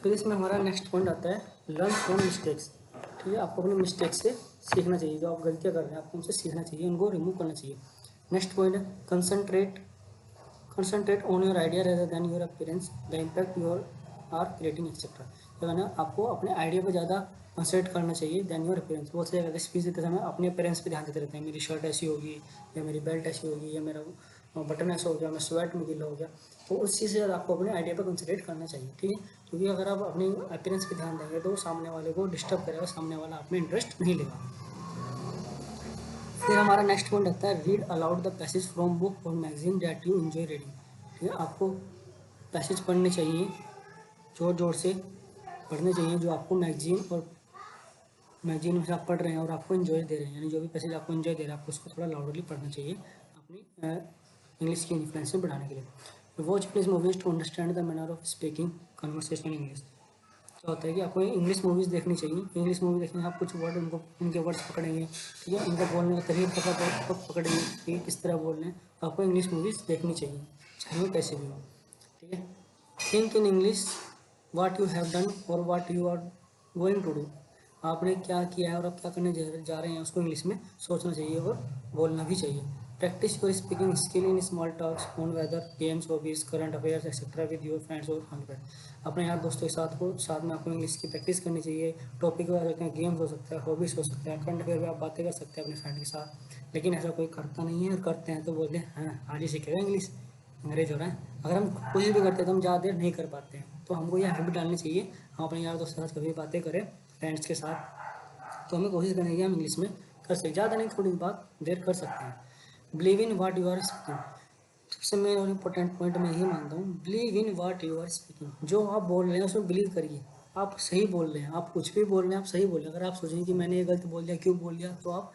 फिर इसमें हमारा नेक्स्ट पॉइंट आता है लर्न फ्रॉम मिस्टेक्स। ठीक है, आपको अपने मिस्टेक से सीखना चाहिए, जो आप गलतियाँ कर रहे हैं आपको उनसे सीखना चाहिए, उनको रिमूव करना चाहिए। नेक्स्ट पॉइंट है concentrate on your idea rather than your appearance, the impact your are creating etcetera. तो है ना, आपको अपने आइडिया पर ज़्यादा कंसंट्रेट करना चाहिए देन योर अपीयरेंस। बहुत से जगह स्पीच देते समय अपने अपीयरेंस पे ध्यान देते रहते हैं, मेरी शर्ट ऐसी होगी, या मेरी बेल्ट ऐसी होगी, या मेरा बटन ऐसा हो गया, मैं स्वेट में गीला हो गया। तो उस चीज़ से ज़्यादा आपको अपने आइडिया पर कंसंट्रेट करना चाहिए। ठीक है, क्योंकि अगर आप अपने अपीयरेंस पे ध्यान देंगे तो सामने वाले को डिस्टर्ब करेगा, सामने वाला आप में इंटरेस्ट नहीं लेगा। फिर हमारा नेक्स्ट पॉइंट आता है read aloud the passage from book और magazine that you enjoy reading. ठीक है, आपको पैसेज पढ़ने चाहिए, जोर जोर से पढ़ने चाहिए, जो आपको मैगजीन में से आप पढ़ रहे हैं और आपको एंजॉय दे रहे हैं, यानी जो भी पैसेज आपको एंजॉय दे रहे हैं आपको उसको थोड़ा लाउडली पढ़ना चाहिए अपनी इंग्लिश की इन्फ्लुएंस में बढ़ाने के लिए। Watch please movies to understand the manner of speaking conversation English. क्या होता है कि आपको इंग्लिश मूवीज़ देखनी चाहिए, इंग्लिश मूवी देखने आप कुछ वर्ड उनके वर्ड्स पकड़ेंगे, ठीक है, उनका बोलने का तरीका पकड़ेंगे कि किस तरह बोल रहे हैं, तो आपको इंग्लिश मूवीज़ देखनी चाहिए, चाहे वो कैसे भी हो। ठीक है, think in English what you have done और what you are going to do. आपने क्या किया है और आप क्या करने जा रहे हैं उसको इंग्लिश में सोचना चाहिए और बोलना भी चाहिए। Practice your speaking skill in small talks on whether, games, hobbies, current affairs etcetera with your friends और कॉन्फ्रेंड्स। अपने यार दोस्तों के साथ में आपको इंग्लिश की प्रैक्टिस करनी चाहिए। टॉपिक हो सकते हैं, गेम्स हो सकता है, हॉबीज हो सकते हैं, करंट अफेयर में आप बातें कर सकते हैं अपने फ्रेंड के साथ। लेकिन ऐसा कोई करता नहीं है, और करते हैं तो बोलते हैं हाँ आज ही सीखेगा इंग्लिश, अंग्रेज हो रहा है। अगर हम कोशिश भी करते हैं तो हम ज़्यादा देर नहीं कर पाते हैं, तो हमको ये हैबिट डालनी चाहिए। हम अपने यार दोस्तों के साथ कभी बातें करें फ्रेंड्स के साथ, तो हमें कोशिश करनी है हम इंग्लिश में कर सकते, ज़्यादा नहीं थोड़ी बात देर कर सकते हैं। Believe in what you are speaking, सबसे मेन और इम्पोर्टेंट पॉइंट मैं यही मानता हूँ, believe in what you are speaking. जो आप बोल रहे हैं उसमें बिलीव करिए, आप सही बोल रहे हैं, आप कुछ भी बोल रहे हैं आप सही बोल रहे हैं। अगर आप सोचेंगे कि मैंने ये गलत बोल दिया, क्यों बोल दिया, तो आप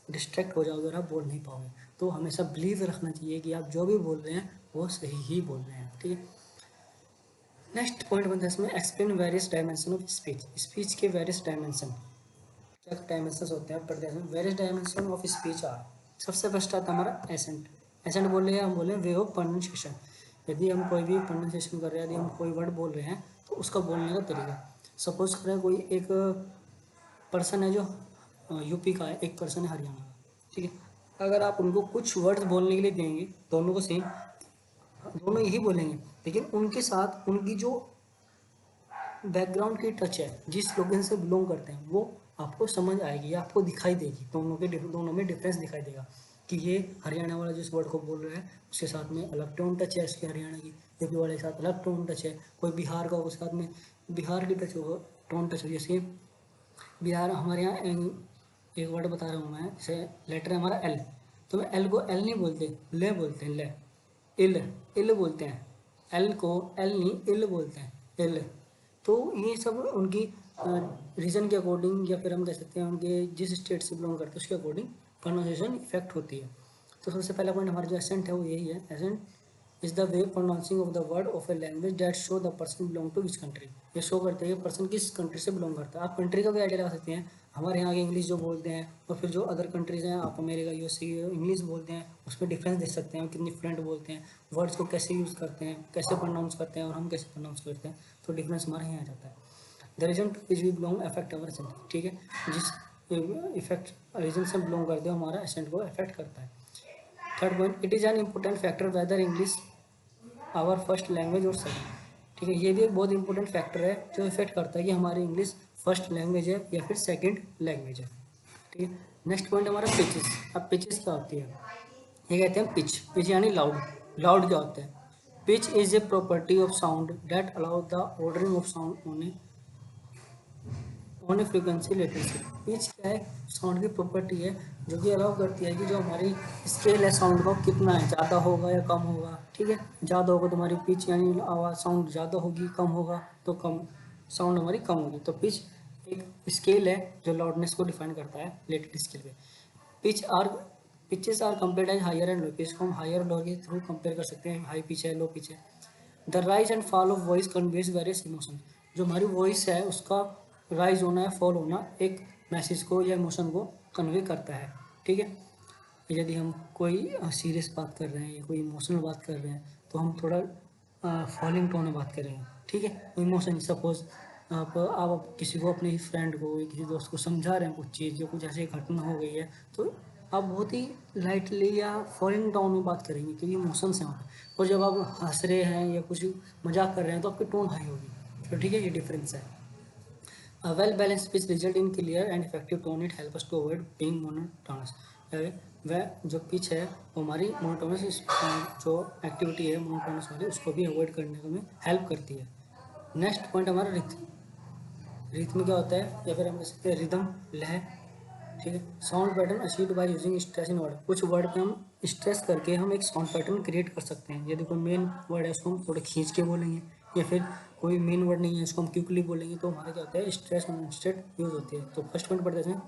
डिस्ट्रैक्ट हो जाओगे और आप बोल नहीं पाओगे। तो हमेशा बिलीव रखना चाहिए कि आप जो भी बोल रहे हैं वो सही ही बोल रहे हैं। ठीक है, नेक्स्ट पॉइंट बनता है इसमें explain various dimension of speech. Speech के वेरियस डायमेंशन, क्या डायमेंशंस होते हैं पढ़ते हैं। Various dimension of speech are, सबसे फर्स्ट आता है हमारा एसेंट। एसेंट बोल रहे हैं, हम बोल रहे हैं वे ऑफ प्रोनाउंसिएशन। यदि हम कोई भी प्रोनाउंसिएशन कर रहे हैं, यदि हम कोई वर्ड बोल रहे हैं तो उसका बोलने का तरीका। सपोज करें कोई एक पर्सन है जो यूपी का है, एक पर्सन है हरियाणा का, ठीक है, अगर आप उनको कुछ वर्ड्स बोलने के लिए देंगे, दोनों को सेम, दोनों यही बोलेंगे, लेकिन उनके साथ उनकी जो बैकग्राउंड की टच है, जिस लोकेशन से बिलोंग करते हैं, वो आपको समझ आएगी, आपको दिखाई देगी, दोनों में डिफरेंस दिखाई देगा कि ये हरियाणा वाला जिस वर्ड को बोल रहा है उसके साथ में अलग टोन टच है, उसके हरियाणा की यूपी वाले के साथ अलग टोन टच है, कोई बिहार का उसके साथ में बिहार की टच होगा, टोन टच हो। जैसे बिहार हमारे यहाँ एक वर्ड बता रहा हूँ मैं, जैसे लेटर है हमारा एल, तो मैं एल को एल नहीं बोलते, ले बोलते हैं, ले, इल, इल बोलते हैं, एल को एल नहीं इल बोलते हैं, इल। तो ये सब उनकी रीजन के अकॉर्डिंग, या फिर हम कह सकते हैं उनके जिस स्टेट से बिलोंग करते हैं उसके अकॉर्डिंग प्रोनाउंसिएशन इफेक्ट होती है। तो सबसे पहला पॉइंट हमारा जो एसेंट है वो यही है, accent is the way pronouncing of the word of a language that show the person belong to which country. ये शो करते हैं कि पर्सन किस कंट्री से बिलोंग करता है। आप कंट्री का भी आइडिया लगा सकते हैं, हमारे यहाँ के इंग्लिश जो बोलते हैं और फिर जो अदर कंट्रीज़ हैं, आप अमेरिका यूएसए इंग्लिश बोलते हैं, उसमें डिफरेंस देख सकते हैं, कितनी फ्लुएंट बोलते हैं, वर्ड्स को कैसे यूज़ करते हैं, कैसे प्रोनाउंस करते हैं और हम कैसे प्रोनाउंस करते हैं, तो डिफरेंस हमारे यहाँ आ जाता है। The reason to which we belong affect our accent, ठीक है, जिस इफेक्ट रीजन से बिलोंग करते हो हमारा एसेंट को अफेक्ट करता है। Third point, it is an important factor whether English our first language or second. ठीक है, ये भी एक बहुत इंपॉर्टेंट फैक्टर है जो इफेक्ट करता है कि हमारी इंग्लिश फर्स्ट लैंग्वेज है या फिर सेकंड लैंग्वेज है। ठीक है, नेक्स्ट पॉइंट हमारा पिचेस। अब पिचेस क्या होती है, ये कहते हैं पिच, पिच यानी लाउड। लाउड क्या होता है, pitch is a property of sound that allow the ordering of sound on A frequency latency. Pitch क्या है, साउंड की प्रॉपर्टी है जो कि अलाउ करती है कि जो हमारी स्केल है साउंड का कितना है, ज़्यादा होगा या कम होगा। ठीक है, ज़्यादा होगा तो हमारी पिच यानी आवाज़ साउंड ज़्यादा होगी, कम होगा तो कम साउंड हमारी कम होगी। तो पिच एक स्केल है जो लाउडनेस को डिफाइन करता है लेटेंट स्केल पे। Pitches are compared as higher and low. Pitch को हम हायर और लोअर के थ्रू कंपेयर कर सकते हैं, हाई पिच है, लो पिच है। The rise and fall of voice conveys various emotion. जो हमारी वॉइस है उसका राइज होना या फॉल होना एक मैसेज को या इमोशन को कन्वे करता है, ठीक है। यदि हम कोई सीरियस बात कर रहे हैं या कोई इमोशनल बात कर रहे हैं तो हम थोड़ा फॉलिंग टोन में बात करेंगे, ठीक है। इमोशन सपोज आप किसी को, अपने फ्रेंड को या किसी दोस्त को समझा रहे हैं कुछ चीज़, या कुछ ऐसी घटना हो गई है, तो आप बहुत ही लाइटली या फॉलिंग टोन में बात करेंगे क्योंकि इमोशंस हैं वहाँ पे। और जब आप हंस रहे हैं या कुछ मजाक कर रहे हैं तो आपकी टोन हाई होगी, तो ठीक है, ये डिफरेंस है। A well-balanced speech result in clear and effective tone. It helps us to avoid being monotonous. वह जो पिच है वो हमारी मोनोटोनस जो एक्टिविटी है मोनोटोनस वाली उसको भी अवॉइड करने में हेल्प करती है। नेक्स्ट पॉइंट हमारा रिथम। रिथम क्या होता है, या फिर हम कह सकते हैं रिदम, लय, ठीक है। Sound pattern achieved by using stress in word. कुछ वर्ड पे हम स्ट्रेस करके हम एक साउंड पैटर्न क्रिएट कर सकते हैं। यदि कोई मेन वर्ड है उसको हम थोड़ा खींच के बोलेंगे, या फिर कोई मेन वर्ड नहीं है उसको हम क्विकली बोलेंगे, तो हमारा क्या होता है, स्ट्रेस इंस्टेड यूज होती है। तो फर्स्ट पॉइंट पढ़ते हैं,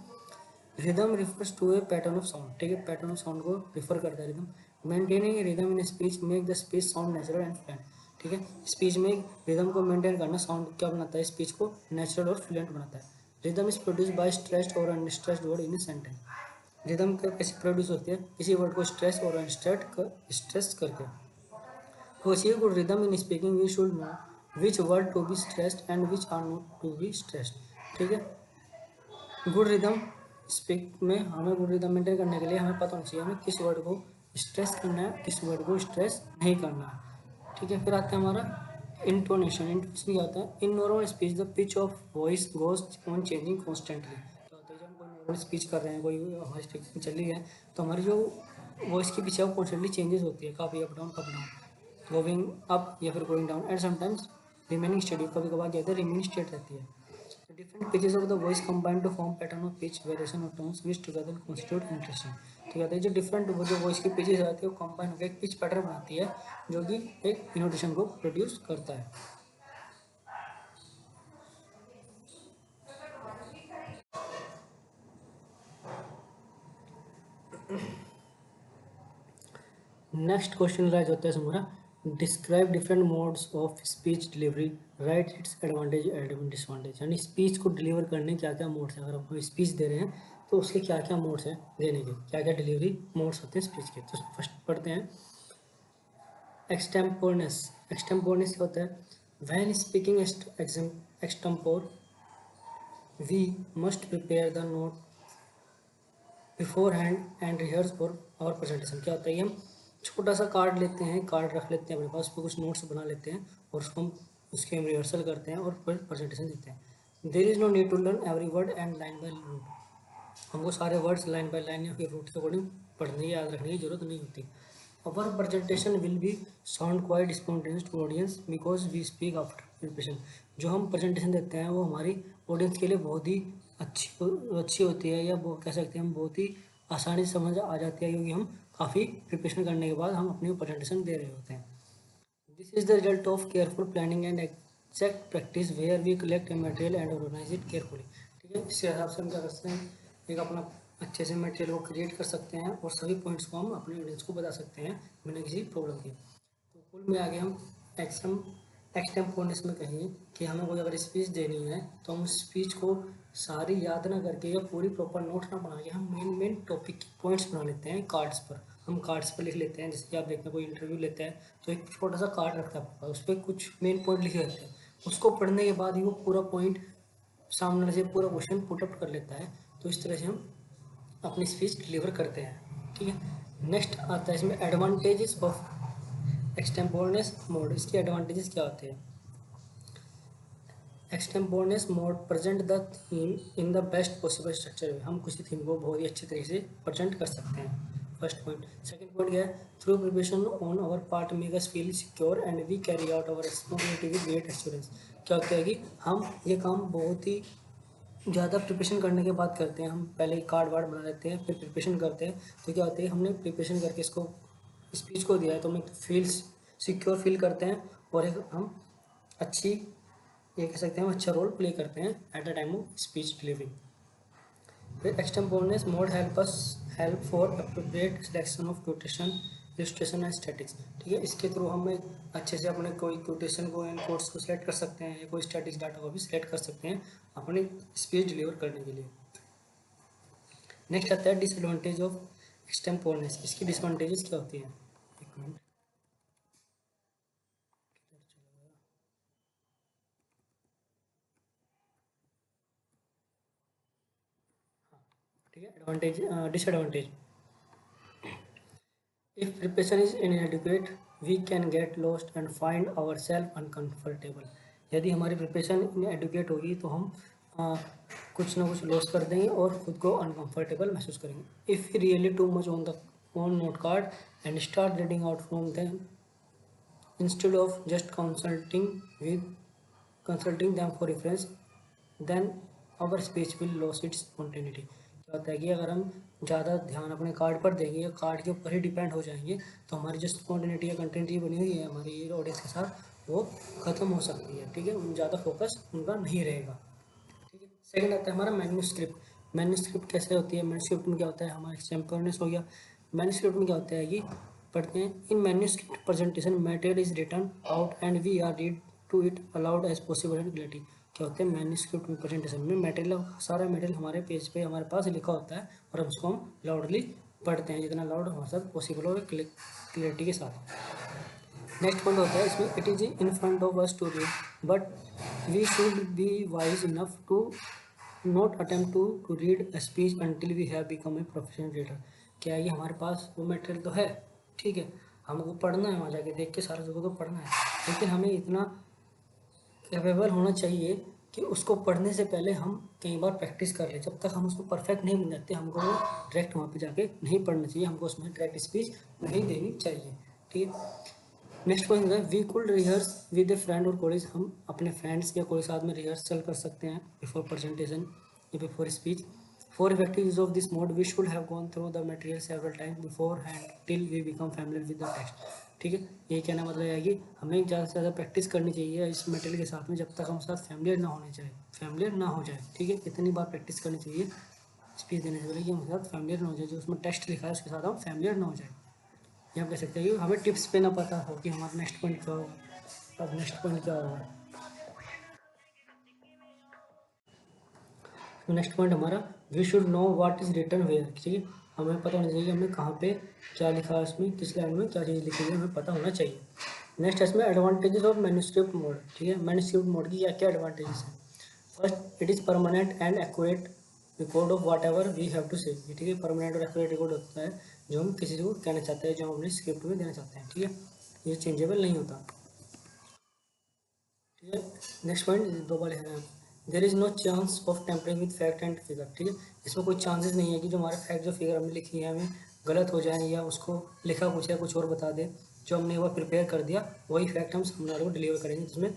rhythm refers to a pattern of sound, ठीक है। पैटर्न ऑफ साउंड को रिफर करता है rhythm. Maintaining rhythm in speech make the speech sound natural and fluent, ठीक है। स्पीच में रिदम को मेंटेन करना साउंड क्या बनाता है, स्पीच को नेचुरल और फ्लुएंट बनाता है। Rhythm is produce by stressed और unstressed word in a sentence. Rhythm कैसे प्रोड्यूस होती है, किसी वर्ड को स्ट्रेस और स्ट्रेस करके। To achieve good rhythm in speaking, we should know which word to be stressed and which are not to be stressed, ठीक है। Good rhythm speak में हमें गुड रिदम मेंटेन करने के लिए हमें पता होना चाहिए हमें किस वर्ड को स्ट्रेस करना है, किस वर्ड को स्ट्रेस नहीं करना है, ठीक है। फिर आता है हमारा इंटोनेशन। इंटोनेशन क्या होता है, in normal speech the pitch of voice goes on changing constantly. क्या होता है, जब हम कोई नॉर्मल स्पीच कर रहे हैं, कोई हमारी स्पीच चल रही है, तो हमारी जो वॉइस की पिच है वो कॉन्स्टेंटली चेंजेस होती है, काफ़ी अप डाउन गोइंग अप या फिर going down, and sometimes remaining steady. कभी कभार क्या होता है, रिमेनिंग स्टेट रहती है। Different pitches of the voice combine to form pattern of pitch variation of tones which together constitute interesting, ठीक है। जो डिफरेंट जो वॉइस की पिचेस आती है वो कंबाइन होकर एक पिच पैटर्न बनाती है जो कि एक इनोटेशन को प्रोड्यूस करता है। नेक्स्ट क्वेश्चन राइज होता है हमारा, describe different modes of speech delivery, right it's advantage and disadvantage. यानी स्पीच को डिलीवर करने क्या क्या मोड्स हैं, अगर हम कोई स्पीच दे रहे हैं तो उसके क्या क्या मोड्स हैं देने के, क्या क्या डिलीवरी मोड्स होते हैं स्पीच के। तो फर्स्ट पढ़ते हैं एक्सटेम्पोरनेस। एक्सटेम्पोरनेस क्या होता है, when speaking extempore we must prepare the note beforehand and rehearse for our presentation. क्या होता है, हम छोटा सा कार्ड लेते हैं, कार्ड रख लेते हैं अपने पास, उस पर कुछ नोट्स बना लेते हैं और उसको हम उसके हम रिहर्सल करते हैं और फिर प्रेजेंटेशन देते हैं। There is no need to learn every word and line by rote. हमको सारे वर्ड्स लाइन बाय लाइन या फिर रूट के अकॉर्डिंग पढ़ने याद रखने की जरूरत नहीं होती। Our presentation will be sound quite spontaneous to audience because we speak after preparation. जो हम प्रेजेंटेशन देते हैं वो हमारी ऑडियंस के लिए बहुत ही अच्छी होती है, या वो कह सकते हैं हम बहुत ही आसानी से समझ आ जाती है, क्योंकि हम काफ़ी प्रिपरेशन करने के बाद हम अपनी प्रेजेंटेशन दे रहे होते हैं। This is the result of careful planning and exact practice where we collect a material and organise it carefully, ठीक है। इसके हिसाब से हम क्या कर सकते हैं, एक अपना अच्छे से मटेरियल को क्रिएट कर सकते हैं और सभी पॉइंट्स को हम अपने ऑडियंस को बता सकते हैं बिना किसी प्रॉब्लम के। तो कुल में आगे हम एक्सटेम्पोरनेस में कहेंगे कि हमें कोई अगर स्पीच देनी है तो हम स्पीच को सारी याद ना करके या पूरी प्रॉपर नोट ना बना के हम मेन टॉपिक के पॉइंट्स बना लेते हैं कार्ड्स पर। हम कार्ड्स पर लिख लेते हैं, जैसे कि आप देखते हैं कोई इंटरव्यू लेते हैं तो एक छोटा सा कार्ड रखता है, उस पर कुछ मेन पॉइंट लिखे रहते हैं, उसको पढ़ने के बाद ही वो पूरा पॉइंट सामने से पूरा क्वेश्चन पुट अप कर लेता है। तो इस तरह से हम अपनी स्पीच डिलीवर करते हैं, ठीक है। नेक्स्ट आता है इसमें एडवांटेजेस ऑफ एक्सटेम्पोरनेस मोड। इसके एडवांटेजेस क्या होते हैं, extemporaneous mode present the theme in the best possible structure. हम किसी थीम को बहुत ही अच्छे तरीके से प्रेजेंट कर सकते हैं, फर्स्ट पॉइंट। सेकंड पॉइंट क्या है, through preparation on our part make us feel secure and we carry out our responsibility with great assurance. क्या होता है कि हम ये काम बहुत ही ज़्यादा प्रिपरेशन करने के बाद करते हैं, हम पहले कार्ड वार्ड बना लेते हैं फिर प्रिपरेशन करते हैं। तो क्या होता है, हमने प्रिपरेशन करके इसको स्पीच को दिया है तो हम फील सिक्योर फील करते हैं और एक हम अच्छी, ये कह सकते हैं हम अच्छा रोल प्ले करते हैं at the time of speech delivery. फिर extemporaneous mode help for appropriate selection of quotation, illustration and statics. ठीक है, इसके थ्रू हम अच्छे से अपने कोई क्वोटेशन को एंड कोट्स को सिलेक्ट कर सकते हैं या कोई स्टैटिक्स डाटा को भी सिलेक्ट कर सकते हैं अपनी स्पीच डिलीवर करने के लिए। नेक्स्ट आता है डिसएडवांटेज ऑफ एक्सटेम्पोरेनियस। इसकी डिसएडवांटेजेस क्या होती हैं? एक मिनट, ठीक है। Advantage, disadvantage, if preparation is inadequate we can get lost and find ourselves uncomfortable। यदि हमारी प्रिपरेशन इनएडुकेट होगी तो हम कुछ ना कुछ लॉस कर देंगे और खुद को अनकंफर्टेबल महसूस करेंगे। If we really too much on note card and start reading out from them instead of just consulting them for reference then our speech will loss its spontaneity. क्या होता है कि अगर हम ज़्यादा ध्यान अपने कार्ड पर देंगे या कार्ड के ऊपर ही डिपेंड हो जाएंगे तो हमारी जो स्पॉन्टेनिटी या कंटिन्यूटी बनी हुई है हमारी ऑडियंस के साथ वो ख़त्म हो सकती है। ठीक है, ज़्यादा फोकस उनका नहीं रहेगा। ठीक है, सेकंड आता है हमारा मैन्यूस्क्रिप्ट। मैन्यूस्क्रिप्ट कैसे होती है? मैन्यूस्क्रिप्ट में क्या होता है? हमारा एक्सटेम्पोरेनियस हो गया। मैन्यूस्क्रिप्ट में क्या होता है कि पढ़ते हैं, in manuscript presentation material is written out and we are read to it aloud as possible and clarity. क्या होता है? मैन्यूस्क्रिप्ट में प्रेजेंटेशन में मटेरियल, सारा मटेरियल हमारे पेज पे हमारे पास लिखा होता है और हम उसको हम लाउडली पढ़ते हैं, जितना लाउड हमारे साथ पॉसिबल और क्लियरिटी के साथ। नेक्स्ट पॉइंट होता है इसमें, it is in front of us to read but we should be wise enough to not attempt to read a speech until we have become a professional reader. क्या है कि हमारे पास वो मटेरियल तो है, ठीक है, हमको पढ़ना है, वहाँ जाके देख के सारा जगह तो पढ़ना है, लेकिन हमें इतना कैपेबल होना चाहिए कि उसको पढ़ने से पहले हम कई बार प्रैक्टिस कर लें। जब तक हम उसको परफेक्ट नहीं बन जाते हमको वो डायरेक्ट वहाँ पे जाके नहीं पढ़ना चाहिए, हमको उसमें डायरेक्ट स्पीच नहीं देनी चाहिए। ठीक है, नेक्स्ट पॉइंट है, we could rehearse with a friend or college. हम अपने फ्रेंड्स या कॉलेज साथ में रिहर्सल कर सकते हैं बिफोर प्रेजेंटेशन या before speech. For effective use of this mode we should have gone through the material several time beforehand till we become familiar with the text. ठीक है, ये कहना मतलब है कि हमें ज़्यादा से ज़्यादा प्रैक्टिस करनी चाहिए इस मटेरियल के साथ में जब तक हम साथ फैमिलियर ना हो जाए। ठीक है, इतनी बार प्रैक्टिस करनी चाहिए स्पीच देने से पहले कि हमारे साथ फैमिलियर ना हो जाए, जो उसमें टेक्स्ट लिखा है उसके साथ हम फैमिलियर ना हो जाए। ये हम कह सकते हैं कि हमें टिप्स पे ना पता हो कि हमारा नेक्स्ट पॉइंट क्या होगा। अब नेक्स्ट पॉइंट क्या होगा? तो नेक्स्ट पॉइंट हमारा, we should know what is written where. ठीक है, हमें पता होना चाहिए कि हमें कहाँ पे क्या लिखा है, उसमें किस लाइन में क्या चीज़ लिखी है, हमें पता होना चाहिए। नेक्स्ट है इसमें एडवांटेजेस ऑफ मैन्यूस्क्रिप्ट मोड। ठीक है, मैन्यूस्क्रिप्ट मोड की क्या क्या एडवांटेजेस हैं? First, it is permanent and accurate record of whatever we have to say. ठीक है, परमानेंट और एक्यूरेट रिकॉर्ड होता है जो हम किसी को कहना चाहते हैं, जो हम अपने स्क्रिप्ट में देना चाहते हैं। ठीक है, ये चेंजेबल नहीं होता। ठीक है, नेक्स्ट पॉइंट दो बार लिखना है, there is no chance of tampering with fact and figure. ठीक है, इसमें कोई चांसेस नहीं है कि जो हमारे फैक्ट जो फिगर हमने लिखी है हमें गलत हो जाए या उसको लिखा कुछ या कुछ और बता दे। जो हमने वो प्रिपेयर कर दिया वही फैक्ट हम सामने वाले को डिलीवर करेंगे, जिसमें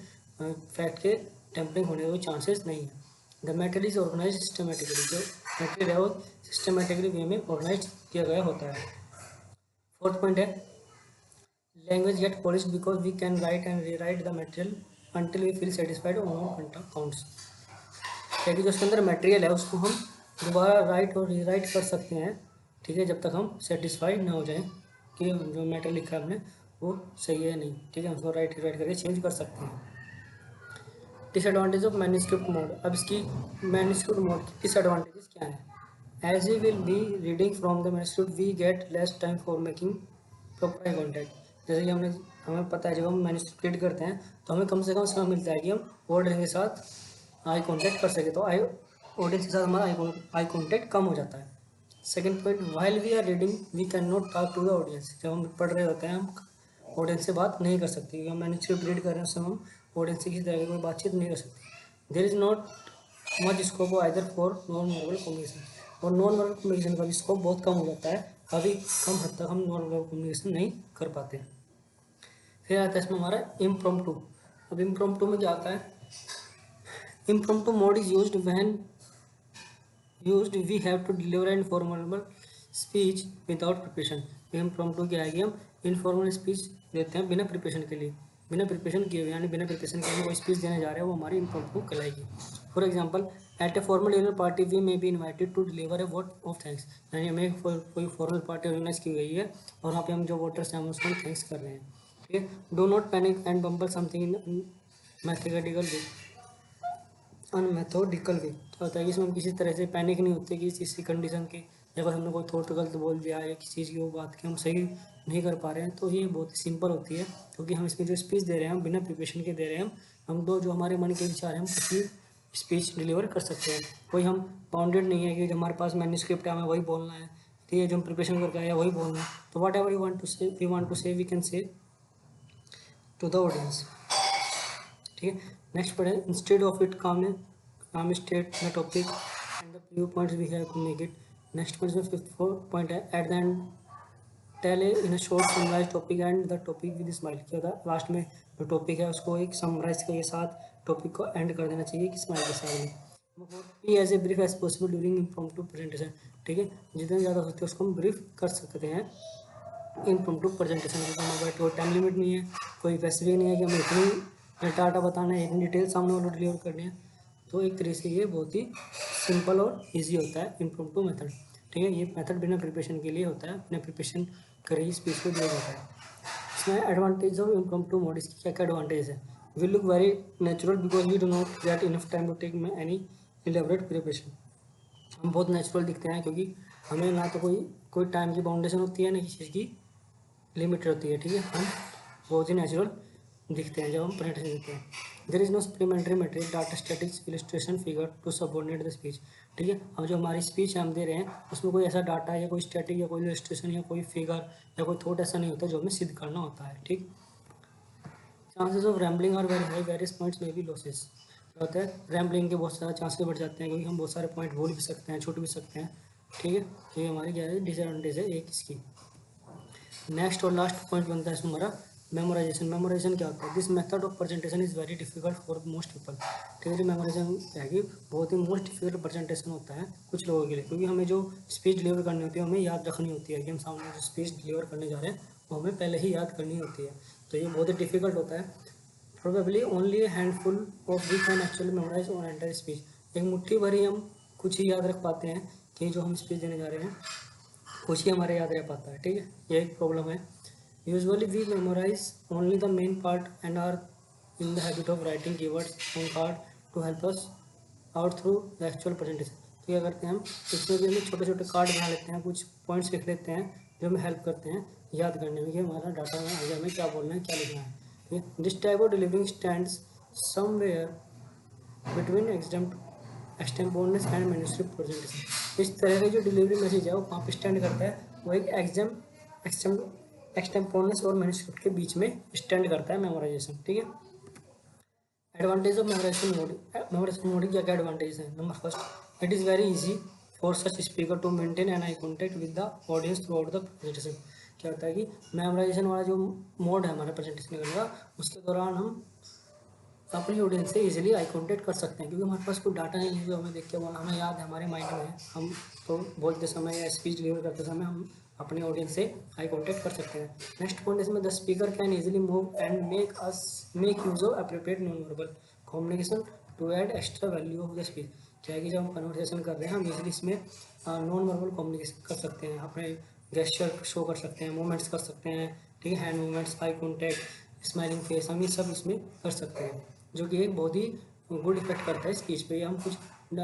फैक्ट के टेम्परिंग होने के कोई चांसेस नहीं है। The matter is organise systematically. जो मैटेरियल है वो सिस्टमेटिकली वे में ऑर्गेनाइज किया गया होता है। फोर्थ पॉइंट है, language get polish because we can write and rewrite the material until we feel satisfied on all counts। क्योंकि जो उसके अंदर मटेरियल है उसको हम दोबारा राइट और रीराइट कर सकते हैं। ठीक है, जब तक हम सेटिस्फाइड ना हो जाएं कि जो मटेरियल लिखा है हमने वो सही है नहीं। ठीक है, उसको राइट रीराइट करके चेंज कर सकते हैं। Disadvantage of manuscript mode. अब इसकी मैन्यूस्क्रिप्ट मोड की डिसएडवांटेजेस क्या है? As we will be reading from the manuscript we get less time for making proper eye contact. जैसे कि हमें पता है जब हम मैन्यूस्क्रिप्ट रीड करते हैं तो हमें कम से कम समय मिलता है कि हम ऑडियंस के साथ आई कॉन्टैक्ट कर सके, तो ऑडियंस के साथ हमारा आई कॉन्टैक्ट कम हो जाता है। Second point, while we are reading we can not talk to the audience. जब हम पढ़ रहे होते हैं हम ऑडियंस से बात नहीं कर सकते, क्योंकि हम मैन्यूस्क्रिप्ट रीड कर रहे हैं उस समय हम ऑडियंस से किसी तरह की कोई बातचीत नहीं कर सकते। There is not much scope either for non verbal communication. और नॉन वर्बल कम्युनिकेशन का भी स्कोप बहुत कम हो जाता है, काफ़ी कम हद तक हम नॉन वर्बल कम्युनिकेशन नहीं कर पाते। फिर आता है इसमें हमारा इम्प्रॉम्प्टू। अब इम्प्रॉम्प्टू में क्या आता है? Impromptu mode is used when we have to deliver an informal speech without preparation. Impromptu क्या है कि हम इनफॉर्मल स्पीच देते हैं बिना प्रिपरेशन के लिए, बिना प्रिपरेशन किए हुए, यानी बिना प्रिपरेशन के लिए कोई स्पीच देने जा रहे हैं, वो हमारी इम्प्रॉम्प्टू कहलाएगी। For example at a formal dinner party we may be invited to deliver a vote of thanks, यानी हमें कोई फॉर्मल पार्टी ऑर्गेनाइज की गई है और वहाँ पे हम जो वोटर्स हैं हम उसको थैंक्स कर रहे हैं, ठीक है। Do not panic and bumble something in mathematical way, unmethodical way. तो होता है कि इसमें हम किसी तरह से पैनिक नहीं होते कि किसी कंडीशन के, या अगर हमने कोई थोड़ा गलत बोल दिया या किसी चीज़ की वो बात की हम सही नहीं कर पा रहे हैं, तो ये बहुत ही सिंपल होती है, क्योंकि हम इसमें जो स्पीच दे रहे हैं हम बिना प्रिपरेशन के दे रहे हैं, हम दो जो हमारे मन के विचार हैं हम कुछ भी स्पीच डिलीवर कर सकते हैं। कोई हम बाउंडेड नहीं है कि जो हमारे पास मैन्युस्क्रिप्ट है हमें वही बोलना है, ठीक है, जो हम प्रिपरेशन करके आए हैं वही बोलना है। तो whatever you want to say we want to say we can say to the audience, ठीक है। नेक्स्ट पढ़े instead of it calm state the topic and the preview points we have to make it. Next point में fifth point है at the end tell a in a short summarise topic and the topic with smile. क्या होता है last में जो topic है उसको एक समराइज के साथ टॉपिक को एंड कर देना चाहिए कि स्माइल के साथ में। Be as a brief as possible during impromptu presentation, ठीक है, जितने ज़्यादा होते हैं उसको हम ब्रीफ कर सकते हैं इम्प्रॉम्प्टू प्रेजेंटेशन, क्योंकि हमारे पास कोई टाइम लिमिट नहीं है, कोई स्पेसिफिक नहीं है कि हमें इतनी डाटा बताना है, इतनी डिटेल सामने वालों डिलीवर करनी है। तो एक तरीके से ये बहुत ही सिंपल और ईजी होता है इम्प्रॉम्प्टू मेथड, ठीक है। ये मेथड बिना प्रिपरेशन के लिए होता है, बिना प्रिपरेशन कर ही स्पीच को दिया जाता है। इसमें एडवांटेज ऑफ इम्प्रॉम्प्टू मोड, इसकी क्या क्या एडवांटेज है। We look very natural because we do not get enough time to take any elaborate preparation. हम बहुत नेचुरल दिखते हैं क्योंकि हमें ना तो कोई टाइम की बाउंडेशन होती है ना किसी चीज़ की लिमिटेड होती है, ठीक है। हम बहुत ही नेचुरल दिखते हैं जब हम प्रेजेंटेशन देते हैं। There is no supplementary material data statistics illustration figure to subordinate the speech, ठीक है। अब जो हमारी स्पीच हम दे रहे हैं उसमें कोई ऐसा डाटा या कोई स्टैटिक या कोई इलस्ट्रेशन या कोई फिगर या कोई थॉट ऐसा नहीं होता जो हमें सिद्ध करना होता है, ठीक। Chances of rambling are very high, various points में भी लॉसेस। क्या होता है रैम्बलिंग के बहुत सारे चांसेस बढ़ जाते हैं क्योंकि हम बहुत सारे पॉइंट भूल भी सकते हैं, छूट भी सकते हैं, ठीक है। ये हमारी क्या है डिसएडवांटेज है एक इसकी। नेक्स्ट और लास्ट पॉइंट बनता है इसमें हमारा मेमोराइजेशन। मेमोराइजेशन क्या होता है, this method of presentation is very difficult for most people, ठीक है। मेमोराइजेशन है कि बहुत ही मोस्ट डिफिकल्ट प्रेजेंटेशन होता है कुछ लोगों के लिए, क्योंकि हमें जो स्पीच डिलीवर करनी होती है हमें याद रखनी होती है कि हम सामने जो स्पीच डिलीवर करने जा रहे हैं वो हमें पहले ही याद करनी होती है, तो ये बहुत ही डिफिकल्ट होता है। Probably only a handful of we can actually memorise on entire speech, एक मुट्ठी भर ही हम कुछ ही याद रख पाते हैं कि जो हम स्पीच देने जा रहे हैं कुछ ही हमारे याद रह पाता है, ठीक है। ये एक प्रॉब्लम है। Usually we memorise only the main part and are in the habit of writing keywords on card to help us out through the actual presentation. तो क्या करते हैं हम इसमें भी हमें छोटे छोटे कार्ड बना लेते हैं, कुछ पॉइंट्स लिख लेते हैं जो हमें हेल्प करते हैं याद करने में कि हमारा डाटा में आगे हमें क्या बोलना है क्या लिखना है, ठीक है। This type of delivering stands somewhere between extemporaneous and manuscript presentation. इस तरह की जो डिलीवरी मैसेज है वो कहाँ पे स्टैंड करता है, वो एक एक्सटेम्पोर्नेस और मैन्युस्क्रिप्ट के बीच में स्टैंड करता है मेमोराइजेशन, ठीक है। एडवांटेज ऑफ मेमोराइजेशन मोड क्या क्या एडवांटेज है। Number first, it is very easy for such speaker to maintain an eye contact with the audience throughout the presentation. क्या होता है कि मेमोराइजेशन वाला जो मोड है हमारा प्रेजेंटेशन करने का, उसके दौरान हम अपनी ऑडियंस से इजीली आई कांटेक्ट कर सकते हैं, क्योंकि हमारे पास कोई डाटा नहीं है जो हमें देख के बोला, हमें याद है, हमारे माइंड में है, हम तो बोलते समय या स्पीच डिलीवर करते समय हम अपनी ऑडियंस से आई कांटेक्ट कर सकते हैं। नेक्स्ट पॉइंट इसमें the speaker can easily move and make use of appropriate non verbal communication to add extra value of the speech. क्या है कि जब हम कन्वर्सेशन कर रहे हैं हम इजीली इसमें नॉन वर्बल कम्युनिकेशन कर सकते हैं, अपने गेस्चर शो कर सकते हैं, मूवमेंट्स कर सकते हैं, ठीक है, hand movements, eye contact, smiling face, हम ये सब इसमें कर सकते हैं, जो कि एक बहुत ही गुड इफेक्ट करता है स्पीच पे। हम कुछ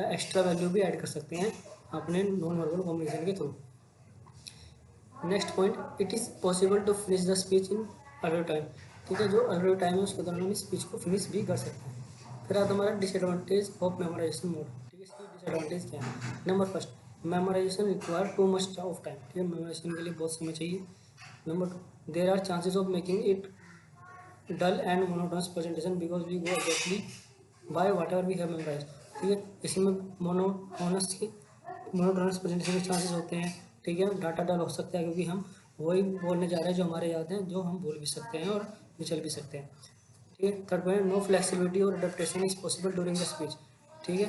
एक्स्ट्रा वैल्यू भी ऐड कर सकते हैं अपने नॉन वर्बल कम्युनिकेशन के through. Next point, it is possible to finish the speech in allowed time, ठीक है, जो अलोव टाइम है उसके दौरान हम स्पीच को फिनिश भी कर सकते हैं। फिर आता हमारा डिसएडवांटेज ऑफ मेमोराइजेशन मोड, ठीक है, इसकी डिसएडवांटेज क्या है। Number first, memorisation require too much of time, ठीक है, मेमोराइजेशन के लिए बहुत समय चाहिए। Number two, there are chances of making it dull and monotonous presentation because we go exactly by whatever we have memorise, ठीक है। इसमें मोनोटोनस प्रेजेंटेशन के चांसेस होते हैं, ठीक है, डाटा डल हो सकता है क्योंकि हम वही बोलने जा रहे हैं जो हमारे याद हैं, जो हम बोल भी सकते हैं और विचल भी सकते हैं, ठीक है। Third point, no flexibility or adaptation is possible during the speech, ठीक है।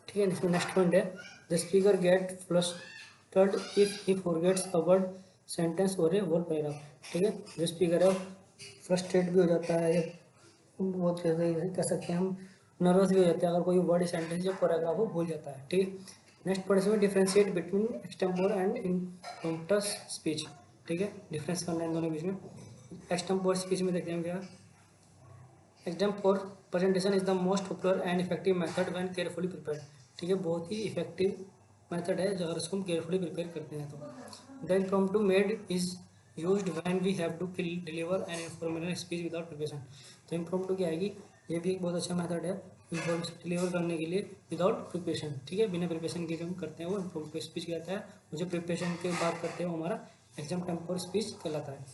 ठीक है, इसमें नेक्स्ट पॉइंट है the speaker get flush flustered if he forgets a word, sentence or a whole paragraph. ठीक है, जो स्पीकर है फ्रस्ट्रेट भी हो जाता है या बहुत कह सकते हैं हम नर्वस भी हो जाते हैं अगर कोई वर्ड, सेंटेंस या पैराग्राफ वो भूल जाता है। ठीक है, नेक्स्ट पॉइंट इसमें differentiate between extempore and impromptu speech. ठीक है, डिफरेंस करना है इन दोनों के बीच में। एक्सटेम्पोर स्पीच में देखते हैं क्या, extempore presentation is the most popular and effective method when carefully prepared. ठीक है, बहुत ही इफेक्टिव मेथड है अगर उसको हम केयरफुली प्रिपेयर करते हैं तो। The impromptu mode is used when we have to deliver an informative speech without preparation. तो इम्प्रॉम्प्टू क्या आएगी, ये भी एक बहुत अच्छा मेथड है इन्फॉर्मेशन डिलीवर करने के लिए विदाउट प्रिपरेशन। ठीक है, बिना प्रिपरेशन के जो हम करते हैं वो इम्प्रॉम्प्टू स्पीच कहलाता है, और जो प्रिपरेशन के बाद करते हैं वो हमारा एक्सटेम्पोर स्पीच कहलाता है।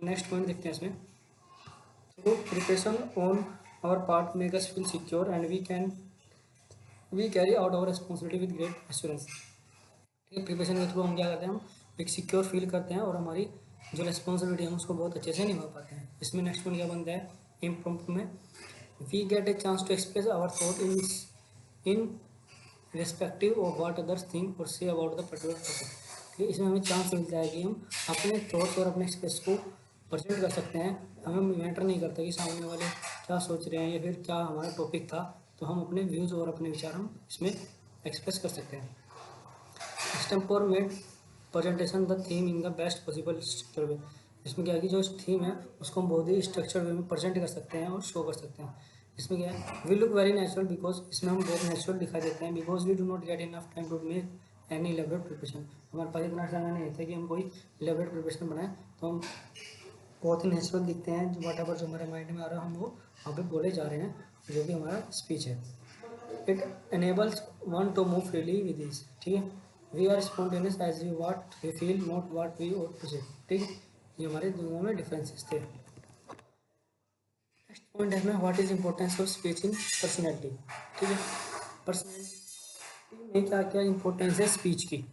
नेक्स्ट पॉइंट देखते हैं इसमें, so preparation on our part make us feel secure and we carry out our responsibility with great assurance। ठीक है, प्रिपरेशन के थ्रू हम क्या करते हैं, हम एक सिक्योर फील करते हैं और हमारी जो रिस्पॉन्सिबिलिटी है उसको बहुत अच्छे से निभा पाते हैं। इसमें नेक्स्ट पॉइंट क्या बनता है, इम्प्रॉम्प्ट में we get a chance to express our thought in respective of what others think or say about the particular topic. ठीक है, इसमें हमें चांस मिलता है कि हम अपने थॉट्स और अपने एक्सप्रेस को प्रेजेंट कर सकते हैं। हमें मैटर नहीं करता कि सामने वाले क्या सोच रहे हैं या फिर क्या हमारा टॉपिक था, तो हम अपने व्यूज़ और अपने विचार हम इसमें एक्सप्रेस कर सकते हैं। Extempore made presentation the theme in the best possible structure way. इसमें क्या है कि जो थीम है उसको हम बहुत ही स्ट्रक्चर वे में प्रेजेंट कर सकते हैं और शो कर सकते हैं। इसमें क्या है, we look very natural because इसमें हम बहुत नेचुरल दिखा देते हैं, because we do not get enough time to make any elaborate preparation. हमारे पास इतना समय नहीं होता कि हम कोई इलेबरेट प्रिपरेशन बनाएं, तो हम बहुत ही नेचुरल दिखते हैं। जो वट एवर जो हमारे माइंड में आ रहा है हम वो वहाँ पे बोले जा रहे हैं, जो भी हमारा स्पीच है। It enables one to move freely with ease। ठीक है, we are spontaneous as we what we feel not what we ought to say। ठीक है, ये हमारे दोनों में डिफरेंसेस थे। नेक्स्ट पॉइंट है इसमें, what is importance of speech in personality. ठीक है, पर्सनैलिटी में क्या क्या इम्पोर्टेंस है स्पीच की।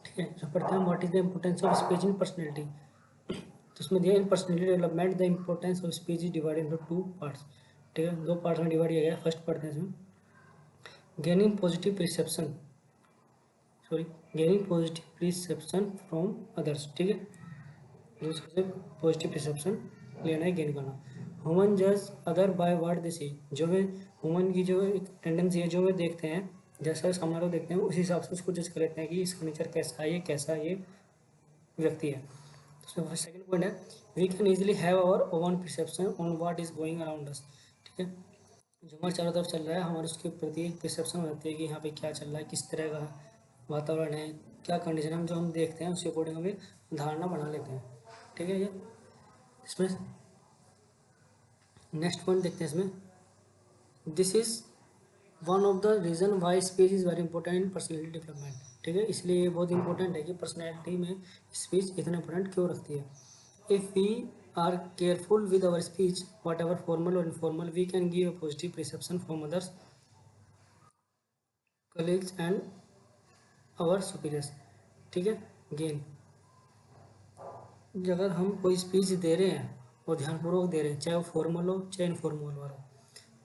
ठीक है, जो पढ़ते हैं what is the importance of speech in personality, तो उसमें दिया in personality development the importance of speech is divided into two parts. ठीक है, दो पार्ट्स में डिवाइड किया गया है। फर्स्ट पढ़ते हैं इसमें, gaining positive perception gaining positive perception from others. ठीक है, दूसरे से पॉजिटिव परसेप्शन लेना है, गेन करना। ह्यूमन जज अदर बाय व्हाट दे सी। जो वे ह्यूमन की जो एक टेंडेंसी है, जो वे देखते हैं, जैसा सामने वाला देखते हैं उसी हिसाब से उसको जज कर लेते हैं कि इसका नेचर कैसा है, ये कैसा ये व्यक्ति है। तो सेकंड पॉइंट है, we can easily have our own perception on what is going around us. ठीक है, जो हमारे चारों तरफ चल रहा है हमारे उसके प्रति एक परसेप्शन हो जाती है कि यहाँ पे क्या चल रहा है, किस तरह का वातावरण है, क्या कंडीशन है, हम जो हम देखते हैं उसके अकॉर्डिंग हम एक धारणा बना लेते हैं। ठीक है, ये इसमें नेक्स्ट पॉइंट देखते हैं इसमें, this is one of the reason why speech is very important in personality development. ठीक है, इसलिए ये बहुत इंपॉर्टेंट है कि पर्सनैलिटी में स्पीच इतना इंपॉर्टेंट क्यों रखती है। If we are careful with our speech whatever formal और informal, we can give a positive reception from others colleagues and our superiors. ठीक है, गेन अगर हम कोई स्पीच दे रहे हैं और ध्यानपूर्वक दे रहे हैं, चाहे वो फॉर्मल हो चाहे इनफॉर्मल हो,